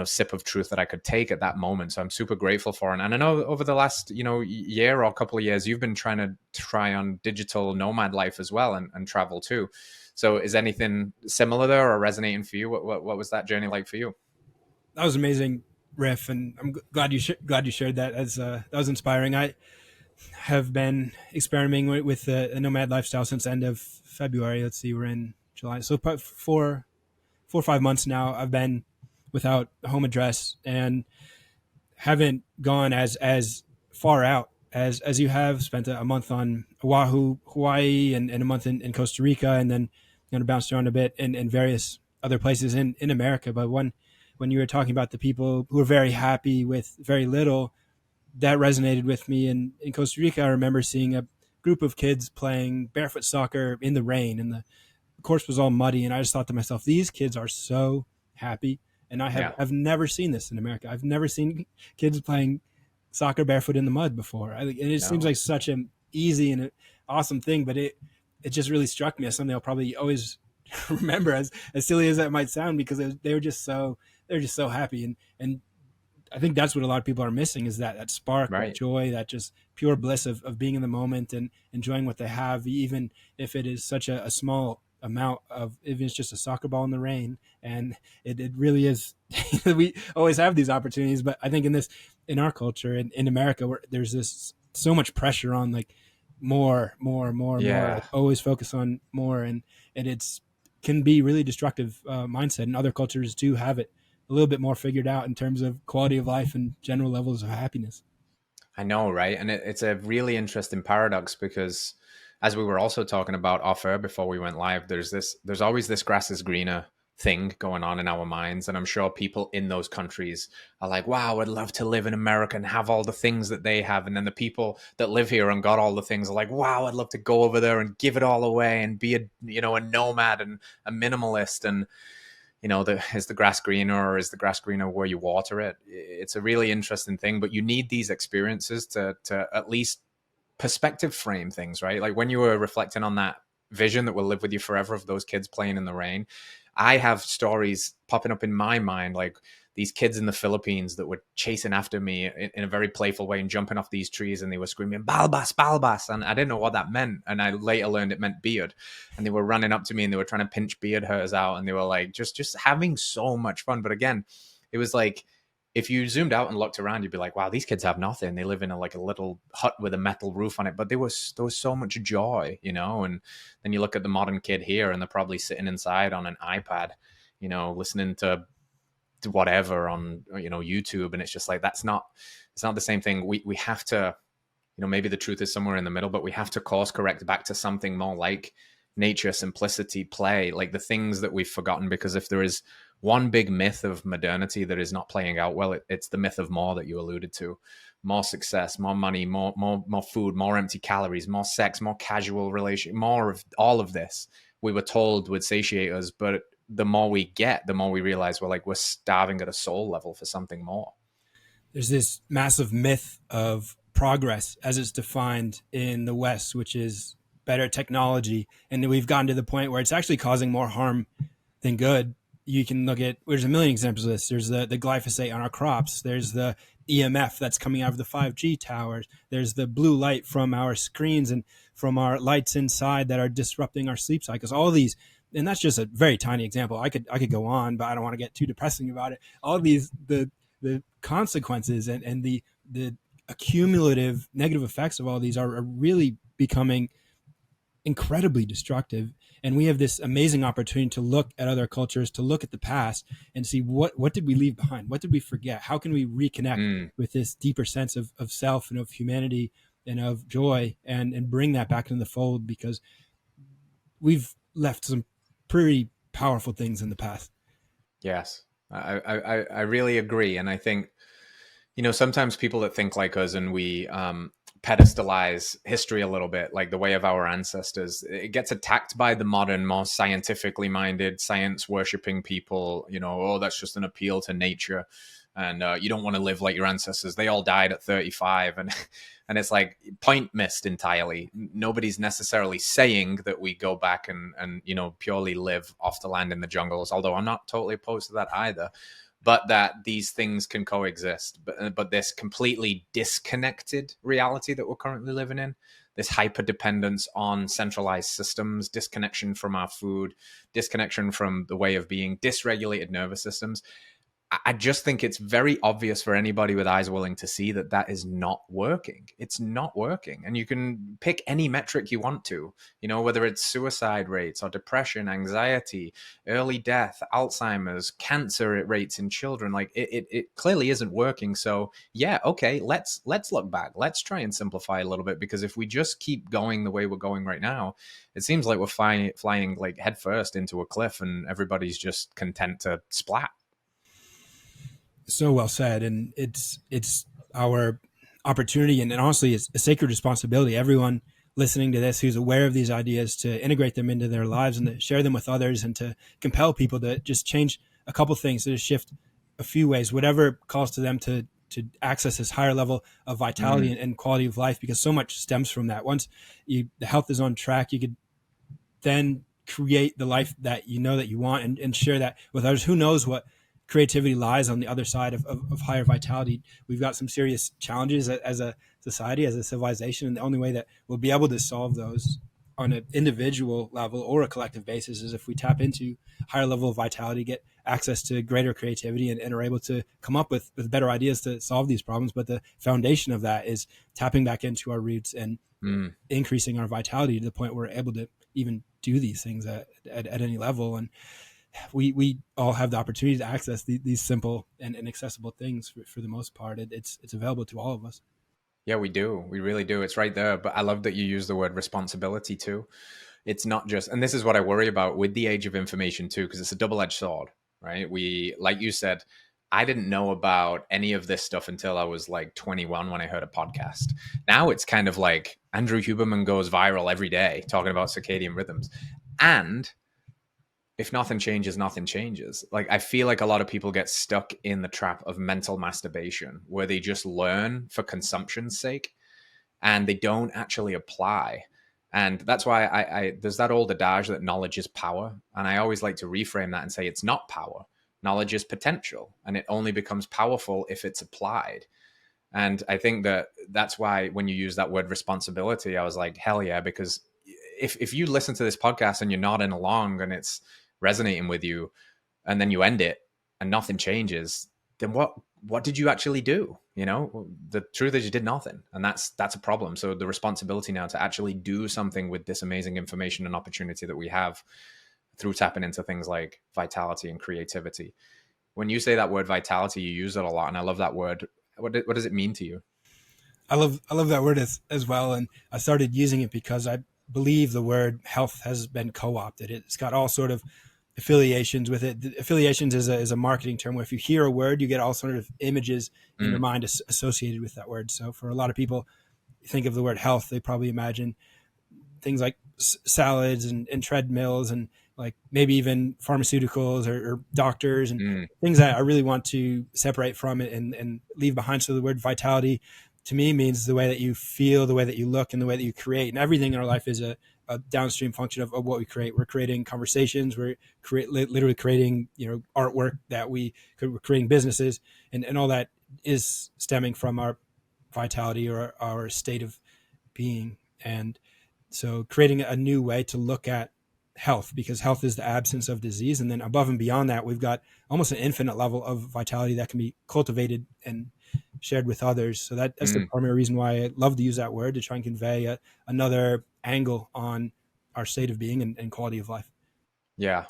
sip of truth that I could take at that moment. So I'm super grateful for it. And I know over the last, year or a couple of years, you've been trying to try on digital nomad life as well and travel too. So is anything similar there or resonating for you? What was that journey like for you? That was amazing, Riff, and I'm glad you shared that. As that was inspiring. I have been experimenting with a nomad lifestyle since the end of February. Let's see, we're in July, so about 4 or 5 months now. I've been without a home address and haven't gone as far out as you have. Spent a month on Oahu, Hawaii, and a month in Costa Rica, and then bounced around a bit in various other places in America. But when you were talking about the people who are very happy with very little, that resonated with me. In Costa Rica, I remember seeing a group of kids playing barefoot soccer in the rain, and the course was all muddy. And I just thought to myself, these kids are so happy. And I've never seen this in America. I've never seen kids playing soccer barefoot in the mud before. And it seems like such an easy and awesome thing, but it just really struck me as something I'll probably always remember, as silly as that might sound, because they're just so happy. And I think that's what a lot of people are missing, is that spark, Right. that joy, that just pure bliss of being in the moment and enjoying what they have, even if it is such a small amount of, if it's just a soccer ball in the rain. And it really is, we always have these opportunities, but I think in our culture, in America, where there's this so much pressure on like more, like always focus on more. And it's can be really destructive mindset. And other cultures do have it a little bit more figured out in terms of quality of life and general levels of happiness. I know, right? And it's a really interesting paradox, because as we were also talking about off air before we went live, there's always this grass is greener thing going on in our minds. And I'm sure people in those countries are like, wow, I'd love to live in America and have all the things that they have. And then the people that live here and got all the things are like, wow, I'd love to go over there and give it all away and be a nomad and a minimalist. And is the grass greener, or is the grass greener where you water it? It's a really interesting thing, but you need these experiences to at least perspective frame things, right? Like when you were reflecting on that vision that will live with you forever of those kids playing in the rain, I have stories popping up in my mind, like these kids in the Philippines that were chasing after me in a very playful way and jumping off these trees, and they were screaming balbas, balbas, and I didn't know what that meant, and I later learned it meant beard. And they were running up to me and they were trying to pinch beard hairs out, and they were like just having so much fun. But again, it was like, if you zoomed out and looked around, you'd be like, wow, these kids have nothing. They live in a little hut with a metal roof on it. But there was so much joy, And then you look at the modern kid here, and they're probably sitting inside on an iPad, listening to whatever on, YouTube. And it's just like, it's not the same thing. We have to, maybe the truth is somewhere in the middle, but we have to course correct back to something more like nature, simplicity, play, like the things that we've forgotten. Because if there is one big myth of modernity that is not playing out well, it's the myth of more that you alluded to. More success, more money, more food, more empty calories, more sex, more casual relation, more of all of this we were told would satiate us. But the more we get, the more we realize we're starving at a soul level for something more. There's this massive myth of progress as it's defined in the West, which is better technology. And we've gotten to the point where it's actually causing more harm than good. You can look at, there's a million examples of this. There's the glyphosate on our crops. There's the EMF that's coming out of the 5G towers. There's the blue light from our screens and from our lights inside that are disrupting our sleep cycles. All these and that's just a very tiny example. I could go on, but I don't want to get too depressing about it. All these the consequences and the accumulative negative effects of all these are really becoming incredibly destructive. And we have this amazing opportunity to look at other cultures, to look at the past and see what did we leave behind? What did we forget? How can we reconnect Mm. with this deeper sense of self and of humanity and of joy, and bring that back into the fold, because we've left some pretty powerful things in the past. Yes, I really agree, and I think, sometimes people that think like us and we pedestalize history a little bit, like the way of our ancestors, it gets attacked by the modern, more scientifically minded, science worshipping people. Oh, that's just an appeal to nature, and you don't want to live like your ancestors. They all died at 35, and and it's like point missed entirely. Nobody's necessarily saying that we go back and purely live off the land in the jungles, although I'm not totally opposed to that either, but that these things can coexist. But this completely disconnected reality that we're currently living in, this hyper dependence on centralized systems, disconnection from our food, disconnection from the way of being, dysregulated nervous systems, I just think it's very obvious for anybody with eyes willing to see that that is not working. It's not working. And you can pick any metric you want to, whether it's suicide rates or depression, anxiety, early death, Alzheimer's, cancer rates in children. Like it clearly isn't working. So yeah, okay, let's look back. Let's try and simplify a little bit, because if we just keep going the way we're going right now, it seems like we're flying like headfirst into a cliff, and everybody's just content to splat. So well said. And it's our opportunity, and honestly it's a sacred responsibility. Everyone listening to this who's aware of these ideas, to integrate them into their lives and to share them with others, and to compel people to just change a couple things, to just shift a few ways, whatever calls to them to access this higher level of vitality Mm. and quality of life, because so much stems from that. Once the health is on track, you could then create the life that you know that you want, and share that with others. Who knows what creativity lies on the other side of higher vitality. We've got some serious challenges as a society, as a civilization, and the only way that we'll be able to solve those on an individual level or a collective basis is if we tap into higher level of vitality, get access to greater creativity, and are able to come up with better ideas to solve these problems. But the foundation of that is tapping back into our roots and Mm. increasing our vitality to the point where we're able to even do these things at any level. And we all have the opportunity to access these simple and accessible things for the most part. It's available to all of us. Yeah, we do. We really do. It's right there. But I love that you use the word responsibility too. It's not just, and this is what I worry about with the age of information too, because it's a double-edged sword, right? Like you said, I didn't know about any of this stuff until I was like 21 when I heard a podcast. Now it's kind of like Andrew Huberman goes viral every day talking about circadian rhythms. And if nothing changes, nothing changes. Like, I feel like a lot of people get stuck in the trap of mental masturbation, where they just learn for consumption's sake and they don't actually apply. And that's why I there's that old adage that knowledge is power. And I always like to reframe that and say it's not power. Knowledge is potential, and it only becomes powerful if it's applied. And I think that that's why when you use that word responsibility, I was like, hell yeah, because if you listen to this podcast and you're nodding along and it's resonating with you, and then you end it and nothing changes, then what did you actually do? The truth is you did nothing, and that's a problem. So the responsibility now to actually do something with this amazing information and opportunity that we have through tapping into things like vitality and creativity. When you say that word vitality, you use it a lot, and I love that word. What does it mean to you? I love that word as well, and I started using it because I believe the word health has been co-opted. It's got all sort of affiliations with it. Affiliations is a marketing term where if you hear a word, you get all sort of images in your Mm. mind associated with that word. So for a lot of people, think of the word health, they probably imagine things like salads and treadmills, and like maybe even pharmaceuticals or doctors, and Mm. things that I really want to separate from it and leave behind. So the word vitality to me means the way that you feel, the way that you look, and the way that you create. And everything in our life is a downstream function of what we create. We're creating conversations. We're literally creating, artwork that we're creating businesses, and all that is stemming from our vitality or our state of being. And so creating a new way to look at health, because health is the absence of disease. And then above and beyond that, we've got almost an infinite level of vitality that can be cultivated and shared with others. So that's the Mm. primary reason why I love to use that word, to try and convey another angle on our state of being and quality of life. Yeah.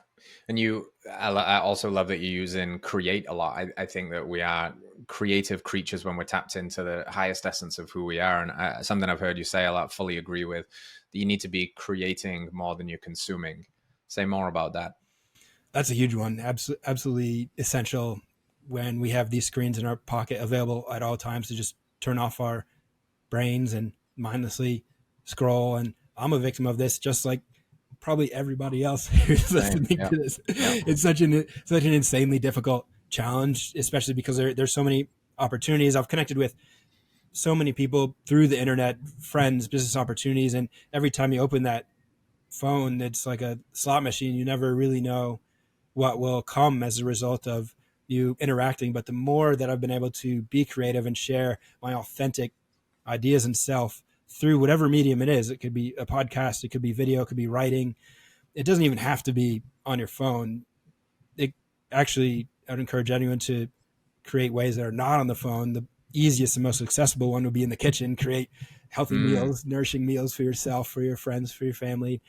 And I also love that you use in create a lot. I think that we are creative creatures when we're tapped into the highest essence of who we are. And something I've heard you say a lot, fully agree with, that you need to be creating more than you're consuming. Say more about that. That's a huge one. Absolutely essential when we have these screens in our pocket available at all times, to just turn off our brains and mindlessly scroll. And I'm a victim of this, just like probably everybody else who's Same. listening Yeah. to this. Yeah. It's such an insanely difficult challenge, especially because there's so many opportunities. I've connected with so many people through the internet, friends, business opportunities, and every time you open that phone, it's like a slot machine. You never really know what will come as a result of you interacting. But the more that I've been able to be creative and share my authentic ideas and self through whatever medium it is, it could be a podcast, it could be video, it could be writing. It doesn't even have to be on your phone. It actually, I would encourage anyone to create ways that are not on the phone. The easiest and most accessible one would be in the kitchen. Create healthy Mm. meals, nourishing meals for yourself, for your friends, for your family.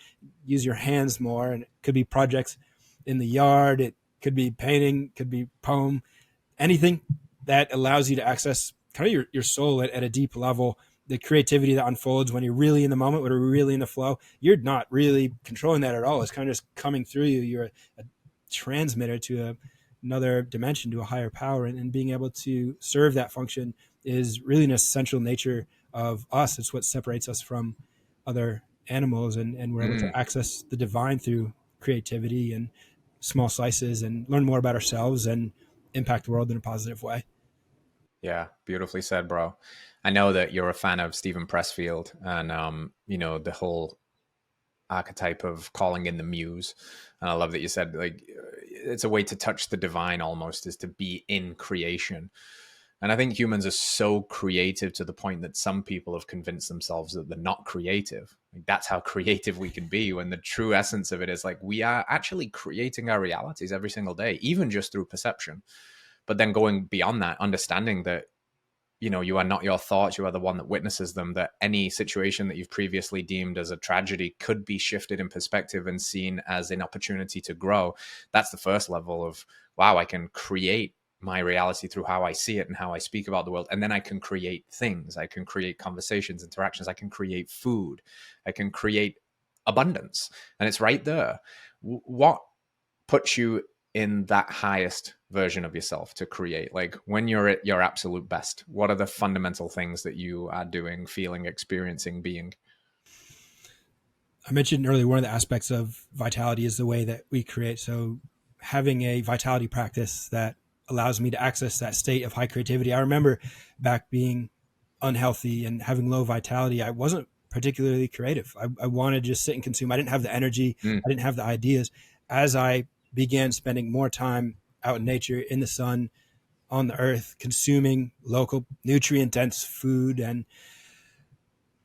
Use your hands more, and it could be projects in the yard. It could be painting, could be poem, anything that allows you to access kind of your soul at a deep level. The creativity that unfolds when you're really in the moment, when you're really in the flow, you're not really controlling that at all. It's kind of just coming through you. You're a transmitter to another dimension, to a higher power, and being able to serve that function is really an essential nature of us. It's what separates us from other animals, and we're able to Mm. access the divine through creativity and small slices, and learn more about ourselves and impact the world in a positive way. Yeah, beautifully said, bro. I know that you're a fan of Stephen Pressfield and the whole archetype of calling in the muse. And I love that you said like it's a way to touch the divine almost, is to be in creation. And I think humans are so creative to the point that some people have convinced themselves that they're not creative. Like, that's how creative we can be, when the true essence of it is like we are actually creating our realities every single day, even just through perception. But then going beyond that, understanding that you are not your thoughts, you are the one that witnesses them, that any situation that you've previously deemed as a tragedy could be shifted in perspective and seen as an opportunity to grow. That's the first level of, wow, I can create my reality through how I see it and how I speak about the world. And then I can create things, I can create conversations, interactions, I can create food, I can create abundance, and it's right there. What puts you in that highest version of yourself to create? Like when you're at your absolute best, what are the fundamental things that you are doing, feeling, experiencing, being? I mentioned earlier, one of the aspects of vitality is the way that we create. So having a vitality practice that allows me to access that state of high creativity. I remember back being unhealthy and having low vitality, I wasn't particularly creative. I wanted to just sit and consume. I didn't have the energy. Mm. I didn't have the ideas. As I began spending more time out in nature, in the sun, on the earth, consuming local nutrient dense food, and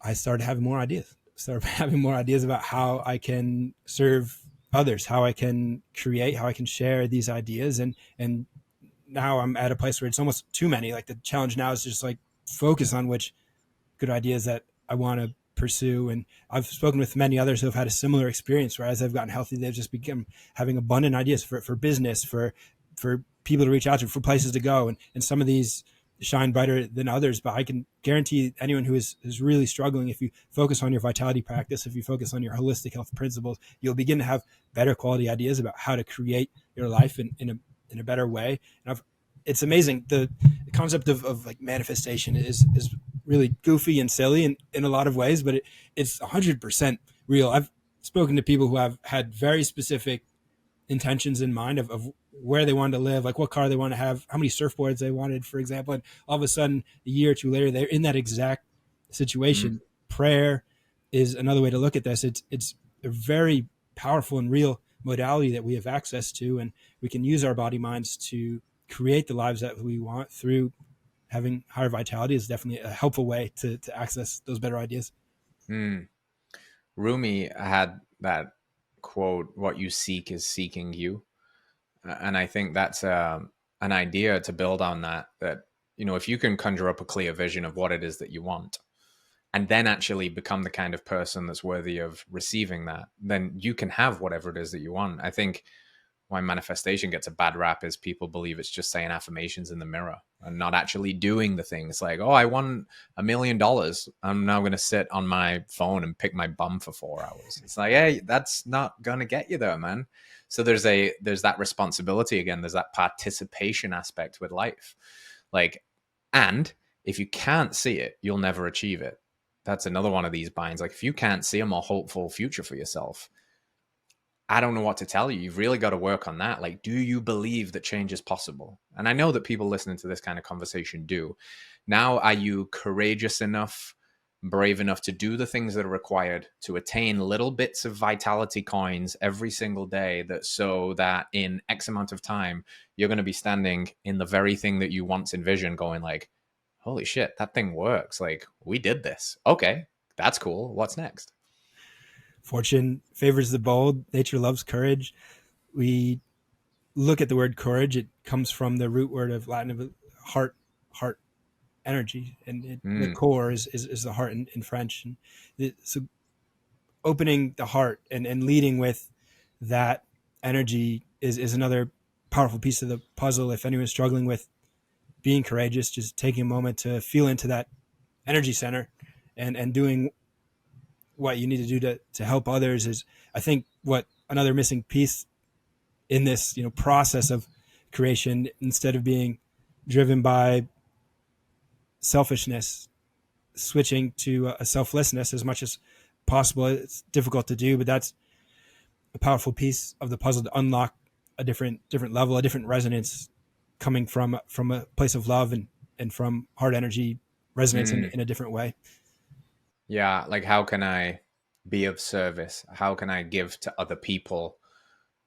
I started having more ideas. Started having more ideas about how I can serve others, how I can create, how I can share these ideas, and now I'm at a place where it's almost too many. Like the challenge now is just like focus on which good ideas that I want to pursue. And I've spoken with many others who have had a similar experience, where as they've gotten healthy, they've just become having abundant ideas for business, for people to reach out to, for places to go. And some of these shine brighter than others, but I can guarantee anyone who is really struggling, if you focus on your vitality practice, if you focus on your holistic health principles, you'll begin to have better quality ideas about how to create your life in a better way. And it's amazing. The concept of like manifestation is really goofy and silly in a lot of ways, but it's 100% real. I've spoken to people who have had very specific intentions in mind of where they wanted to live, like what car they want to have, how many surfboards they wanted, for example. And all of a sudden, a year or two later, they're in that exact Mm. situation. Prayer is another way to look at this. It's a very powerful and real modality that we have access to, and we can use our body minds to create the lives that we want through having higher vitality. Is definitely a helpful way to access those better ideas. Mm. Rumi had that quote, what you seek is seeking you. And I think that's an idea to build on that, if you can conjure up a clear vision of what it is that you want, and then actually become the kind of person that's worthy of receiving that, then you can have whatever it is that you want. I think why manifestation gets a bad rap is people believe it's just saying affirmations in the mirror and not actually doing the things. Like, oh, I won $1 million. I'm now going to sit on my phone and pick my bum for 4 hours. It's like, hey, that's not going to get you there, man. So there's that responsibility again. There's that participation aspect with life. Like, and if you can't see it, you'll never achieve it. That's another one of these binds. Like, if you can't see a more hopeful future for yourself, I don't know what to tell you. You've really got to work on that. Like, do you believe that change is possible? And I know that people listening to this kind of conversation do. Now, are you courageous enough, brave enough to do the things that are required to attain little bits of vitality coins every single day, so that in X amount of time, you're going to be standing in the very thing that you once envisioned, going like, holy shit, that thing works. Like, we did this. Okay, that's cool. What's next? Fortune favors the bold. Nature loves courage. We look at the word courage. It comes from the root word of Latin of heart energy, and the core is the heart in French. And so opening the heart and leading with that energy is another powerful piece of the puzzle. If anyone's struggling with being courageous, just taking a moment to feel into that energy center and doing what you need to do to help others is, I think, what another missing piece in this, process of creation. Instead of being driven by selfishness, switching to a selflessness as much as possible. It's difficult to do, but that's a powerful piece of the puzzle to unlock a different level, a different resonance coming from a place of love and from heart energy resonance in a different way. Yeah, like, how can I be of service? How can I give to other people?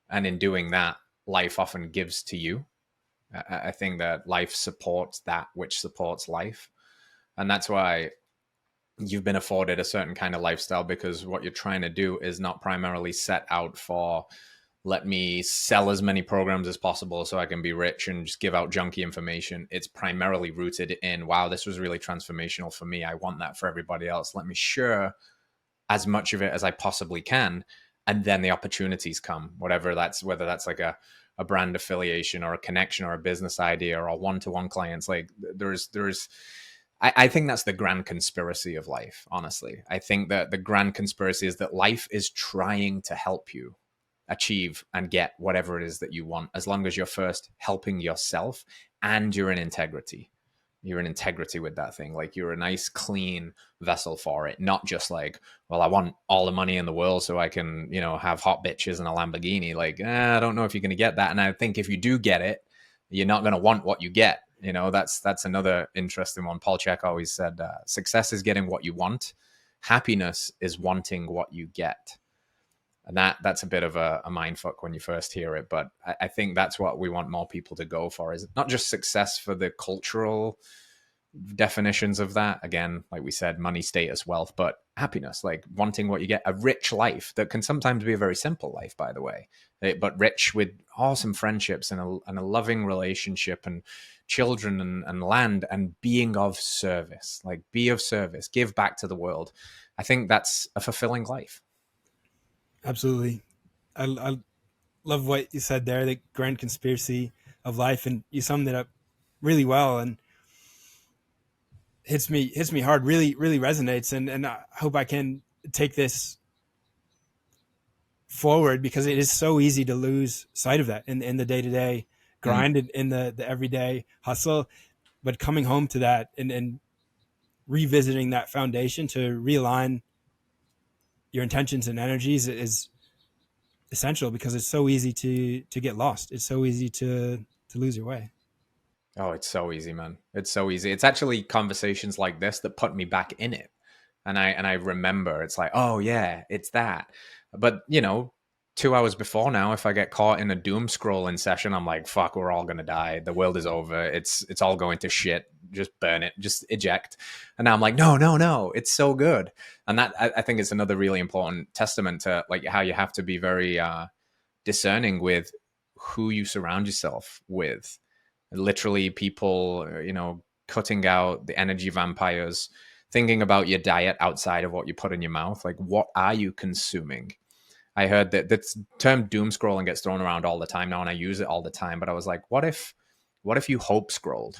And in doing that, life often gives to you. I think that life supports that which supports life. And that's why you've been afforded a certain kind of lifestyle, because what you're trying to do is not primarily set out for, let me sell as many programs as possible so I can be rich and just give out junky information. It's primarily rooted in, wow, this was really transformational for me. I want that for everybody else. Let me share as much of it as I possibly can. And then the opportunities come, whether that's like a brand affiliation or a connection or a business idea or one-to-one clients. Like, I think that's the grand conspiracy of life, honestly. I think that the grand conspiracy is that life is trying to help you achieve and get whatever it is that you want, as long as you're first helping yourself and you're in integrity. You're in integrity with that thing. Like, you're a nice, clean vessel for it, not just like, well, I want all the money in the world so I can, have hot bitches and a Lamborghini. Like, I don't know if you're going to get that. And I think if you do get it, you're not going to want what you get. That's another interesting one. Paul Chek always said, success is getting what you want. Happiness is wanting what you get. And that's a bit of a mind fuck when you first hear it. But I think that's what we want more people to go for, is not just success for the cultural definitions of that. Again, like we said, money, status, wealth, but happiness, like wanting what you get, a rich life that can sometimes be a very simple life, by the way, but rich with awesome friendships and a loving relationship and children and land and being of service. Like, be of service, give back to the world. I think that's a fulfilling life. Absolutely. I love what you said there, the grand conspiracy of life, and you summed it up really well and hits me hard, really, really resonates. And I hope I can take this forward, because it is so easy to lose sight of that in the day-to-day grind, in the everyday hustle. But coming home to that and revisiting that foundation to realign your intentions and energies is essential, because it's so easy to get lost. It's so easy to lose your way. Oh, it's so easy, man. It's so easy. It's actually conversations like this that put me back in it. And I remember, it's like, oh yeah, it's that. But 2 hours before now, if I get caught in a doom scrolling session, I'm like, fuck, we're all gonna die. The world is over. It's all going to shit. Just burn it. Just eject. And now I'm like, no, no, no. It's so good. And that I think is another really important testament to like how you have to be very discerning with who you surround yourself with. Literally, people, cutting out the energy vampires, thinking about your diet outside of what you put in your mouth. Like, what are you consuming? I heard that the term doom scrolling gets thrown around all the time now, and I use it all the time. But I was like, what if you hope scrolled?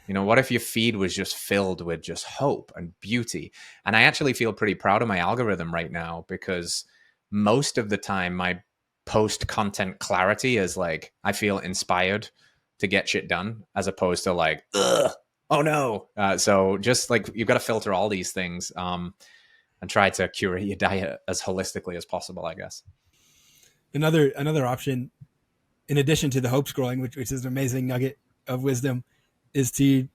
What if your feed was just filled with just hope and beauty? And I actually feel pretty proud of my algorithm right now because most of the time my post content clarity is like, I feel inspired to get shit done as opposed to like, ugh, oh no. So just like you've got to filter all these things and try to curate your diet as holistically as possible, I guess. Another option, in addition to the hope scrolling, which is an amazing nugget of wisdom, is to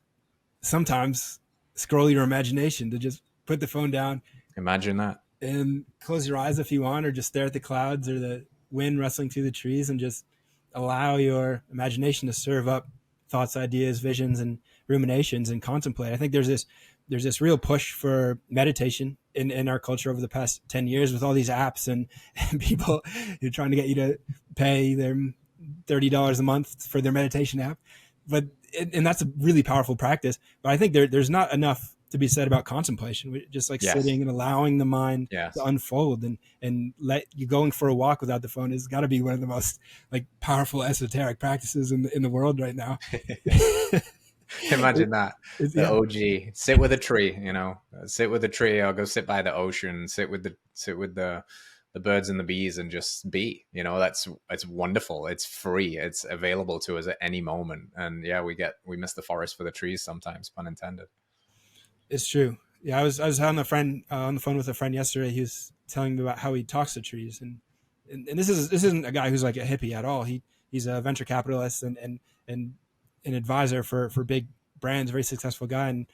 sometimes scroll your imagination, to just put the phone down. Imagine that. And close your eyes if you want, or just stare at the clouds or the wind rustling through the trees, and just allow your imagination to serve up thoughts, ideas, visions, and ruminations, and contemplate. I think there's this real push for meditation in our culture over the past 10 years with all these apps and people who are trying to get you to pay them $30 a month for their meditation app. And that's a really powerful practice. But I think there's not enough to be said about contemplation, just like Yes. sitting and allowing the mind Yes. to unfold, and let you going for a walk without the phone has got to be one of the most like powerful esoteric practices in the world right now. Imagine that. The Yeah. OG. Sit with a tree, sit with a tree, or go sit by the ocean, sit with the birds and the bees and just be. It's wonderful. It's free. It's available to us at any moment. And yeah, we miss the forest for the trees sometimes, pun intended. It's true. Yeah, I was on the phone with a friend yesterday. He was telling me about how he talks to trees, and this isn't a guy who's like a hippie at all. He's a venture capitalist and an advisor for big brands, very successful guy. And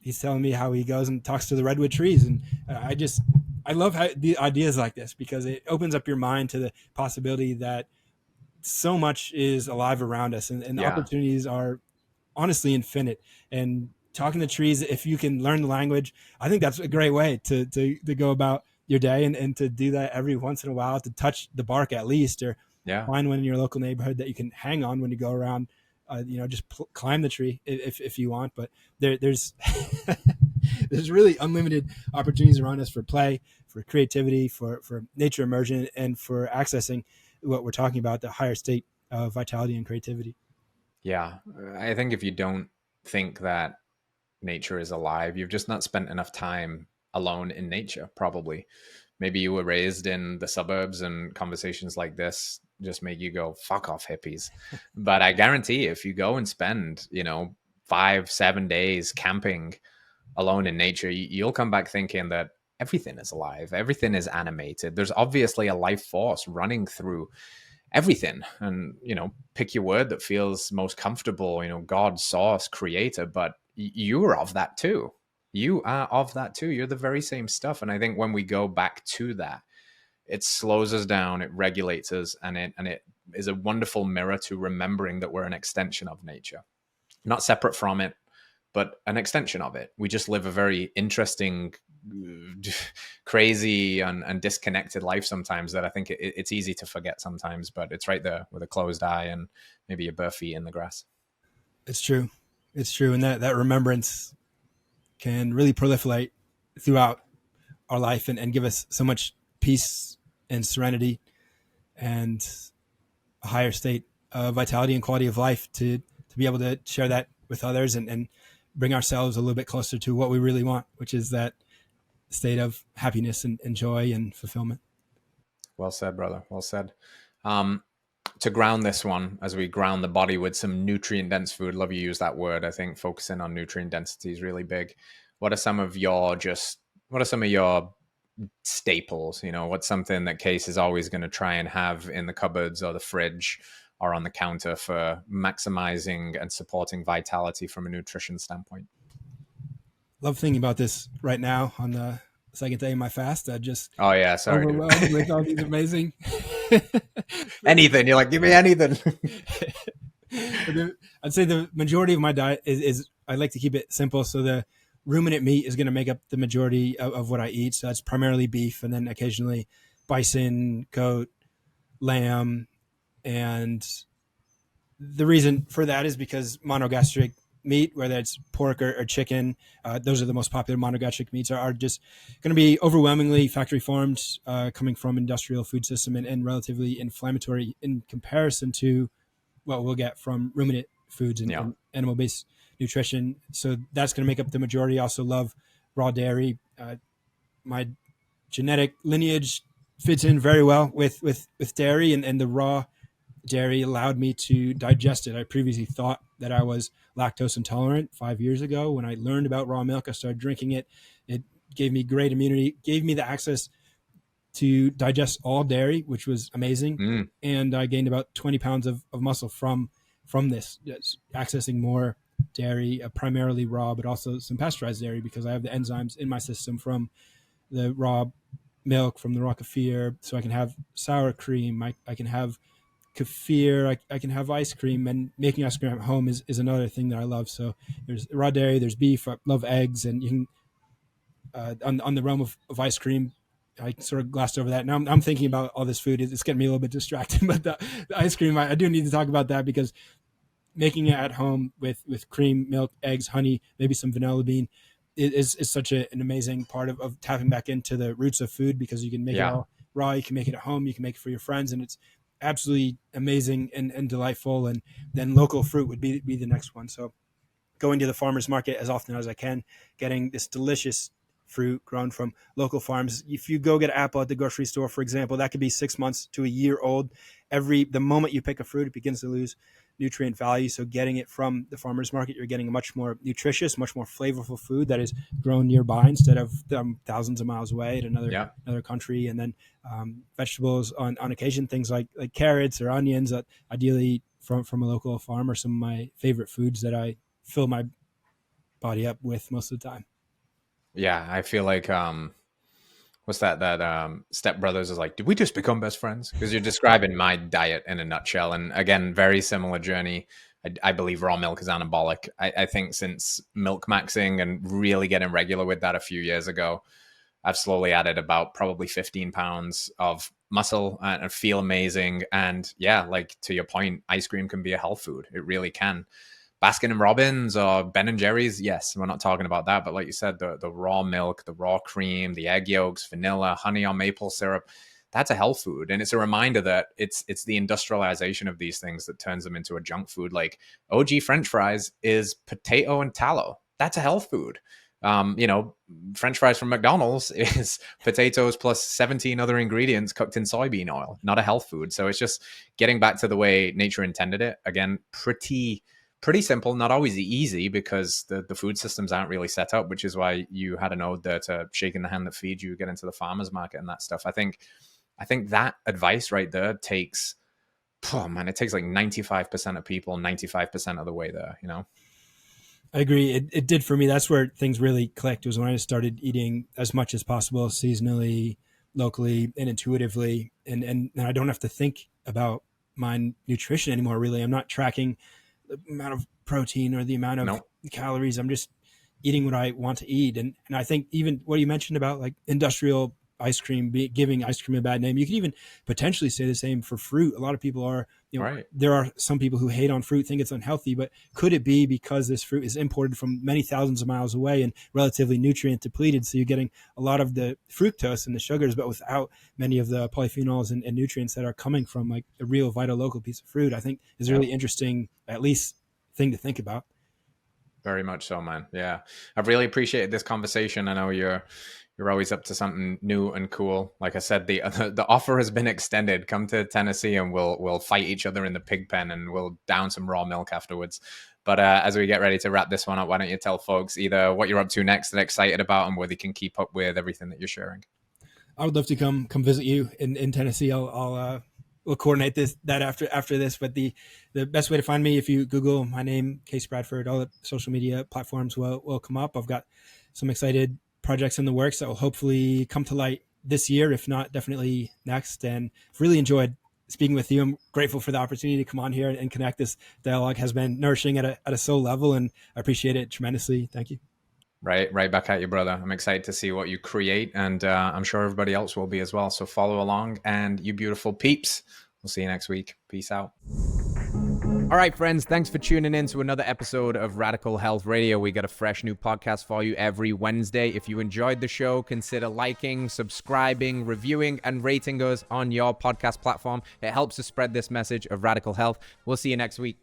he's telling me how he goes and talks to the redwood trees. And I love how the ideas like this, because it opens up your mind to the possibility that so much is alive around us, and the Yeah. opportunities are honestly infinite. And talking to trees, if you can learn the language, I think that's a great way to go about your day, and to do that every once in a while, to touch the bark at least, or Yeah. find one in your local neighborhood that you can hang on when you go around. Just climb the tree if you want. But there's there's really unlimited opportunities around us for play, for creativity, for nature immersion, and for accessing what we're talking about, the higher state of vitality and creativity. Yeah. I think if you don't think that nature is alive, you've just not spent enough time alone in nature, probably. Maybe you were raised in the suburbs and conversations like this just make you go, fuck off, hippies. But I guarantee if you go and spend, 5-7 days camping alone in nature, you'll come back thinking that everything is alive, everything is animated. There's obviously a life force running through everything. And, pick your word that feels most comfortable, God, source, creator, but you're of that too. You are of that too. You're the very same stuff. And I think when we go back to that, it slows us down, it regulates us, and it is a wonderful mirror to remembering that we're an extension of nature, not separate from it, but an extension of it. We just live a very interesting, crazy, and disconnected life sometimes that I think it's easy to forget sometimes, but it's right there with a closed eye and maybe your bare feet in the grass. It's true. It's true. And that remembrance can really proliferate throughout our life, and give us so much peace and serenity and a higher state of vitality and quality of life, to be able to share that with others, and bring ourselves a little bit closer to what we really want, which is that state of happiness and joy and fulfillment. Well said, brother. Well said. To ground this one, as we ground the body with some nutrient dense food, love you use that word. I think focusing on nutrient density is really big. What are some of your staples? What's something that Case is always going to try and have in the cupboards or the fridge or on the counter for maximizing and supporting vitality from a nutrition standpoint? Love thinking about this right now on the second day of my fast. I just Oh yeah, sorry, dude. overwhelmed with all these amazing Anything. You're like, give me anything. I'd say the majority of my diet is I like to keep it simple. So the ruminant meat is going to make up the majority of what I eat. So that's primarily beef, and then occasionally bison, goat, lamb, and the reason for that is because monogastric meat, whether it's pork or chicken, those are the most popular monogastric meats, are just going to be overwhelmingly factory farmed, coming from industrial food system, and relatively inflammatory in comparison to what we'll get from ruminant foods and, Yeah. and animal-based nutrition. So that's going to make up the majority. I also love raw dairy. My genetic lineage fits in very well with dairy, and the raw dairy allowed me to digest it. I previously thought that I was lactose intolerant 5 years ago. When I learned about raw milk, I started drinking it. It gave me great immunity, gave me the access to digest all dairy, which was amazing. Mm. And I gained about 20 pounds of muscle from this, accessing more dairy, primarily raw, but also some pasteurized dairy, because I have the enzymes in my system from the raw milk, from the raw kefir. So I can have sour cream. I can have kefir. I can have ice cream, and making ice cream at home is another thing that I love. So there's raw dairy, there's beef. I love eggs, and you can on the realm of ice cream. I sort of glossed over that. Now I'm thinking about all this food. It's getting me a little bit distracted, but the ice cream, I do need to talk about that, because making it at home with cream, milk, eggs, honey, maybe some vanilla bean is such an amazing part of tapping back into the roots of food, because you can make it Yeah. all raw. You can make it at home. You can make it for your friends, and it's absolutely amazing and delightful. And then local fruit would be the next one. So going to the farmer's market as often as I can, getting this delicious fruit grown from local farms. If you go get an apple at the grocery store, for example, that could be 6 months to a year old. The moment you pick a fruit, it begins to lose nutrient value. So getting it from the farmer's market, you're getting a much more nutritious, much more flavorful food that is grown nearby instead of thousands of miles away in Yeah. another country. And then vegetables on occasion, things like carrots or onions, ideally from a local farm, are some of my favorite foods that I fill my body up with most of the time. Yeah. I feel like, what's that Step Brothers is like, did we just become best friends? Because you're describing my diet in a nutshell. And again, very similar journey. I believe raw milk is anabolic. I think since milk maxing and really getting regular with that a few years ago, I've slowly added about probably 15 pounds of muscle and I feel amazing. And yeah, like to your point, ice cream can be a health food. It really can. Baskin and Robbins or Ben and Jerry's, yes, we're not talking about that. But like you said, the raw milk, the raw cream, the egg yolks, vanilla, honey or maple syrup, that's a health food. And it's a reminder that it's the industrialization of these things that turns them into a junk food. Like OG French fries is potato and tallow. That's a health food. French fries from McDonald's is potatoes plus 17 other ingredients cooked in soybean oil, not a health food. So it's just getting back to the way nature intended it. Again, pretty simple, not always easy, because the food systems aren't really set up, which is why you had a node there to shaking the hand that feeds you, get into the farmer's market and that stuff. I think that advice right there takes, oh man, it takes like 95% of people, 95% of the way there, I agree. It did for me. That's where things really clicked, was when I started eating as much as possible seasonally, locally, and intuitively. And I don't have to think about my nutrition anymore, really. I'm not tracking the amount of protein or the amount of No, calories. I'm just eating what I want to eat. And I think even what you mentioned about like industrial ice cream, giving ice cream a bad name, you could even potentially say the same for fruit. A lot of people are, right. there are some people who hate on fruit, think it's unhealthy, but could it be because this fruit is imported from many thousands of miles away and relatively nutrient depleted? So you're getting a lot of the fructose and the sugars, but without many of the polyphenols and nutrients that are coming from like a real vital local piece of fruit. I think is a Yeah. really interesting, at least, thing to think about. Very much so, man. Yeah. I've really appreciated this conversation. I know you're always up to something new and cool. Like I said, the the offer has been extended. Come to Tennessee and we'll fight each other in the pig pen and we'll down some raw milk afterwards. But as we get ready to wrap this one up, why don't you tell folks either what you're up to next and excited about, and where they can keep up with everything that you're sharing? I would love to come visit you in Tennessee. We'll coordinate that after this. But the best way to find me, if you Google my name, Case Bradford, all the social media platforms will come up. I've got some excited projects in the works that will hopefully come to light this year, if not definitely next. And I've really enjoyed speaking with you. I'm grateful for the opportunity to come on here and connect. This dialogue has been nourishing at a soul level, and I appreciate it tremendously. Thank you. Right back at you, brother. I'm excited to see what you create, and I'm sure everybody else will be as well. So follow along, and you beautiful peeps, we'll see you next week. Peace out. All right, friends, thanks for tuning in to another episode of Radical Health Radio. We got a fresh new podcast for you every Wednesday. If you enjoyed the show, consider liking, subscribing, reviewing, and rating us on your podcast platform. It helps to spread this message of radical health. We'll see you next week.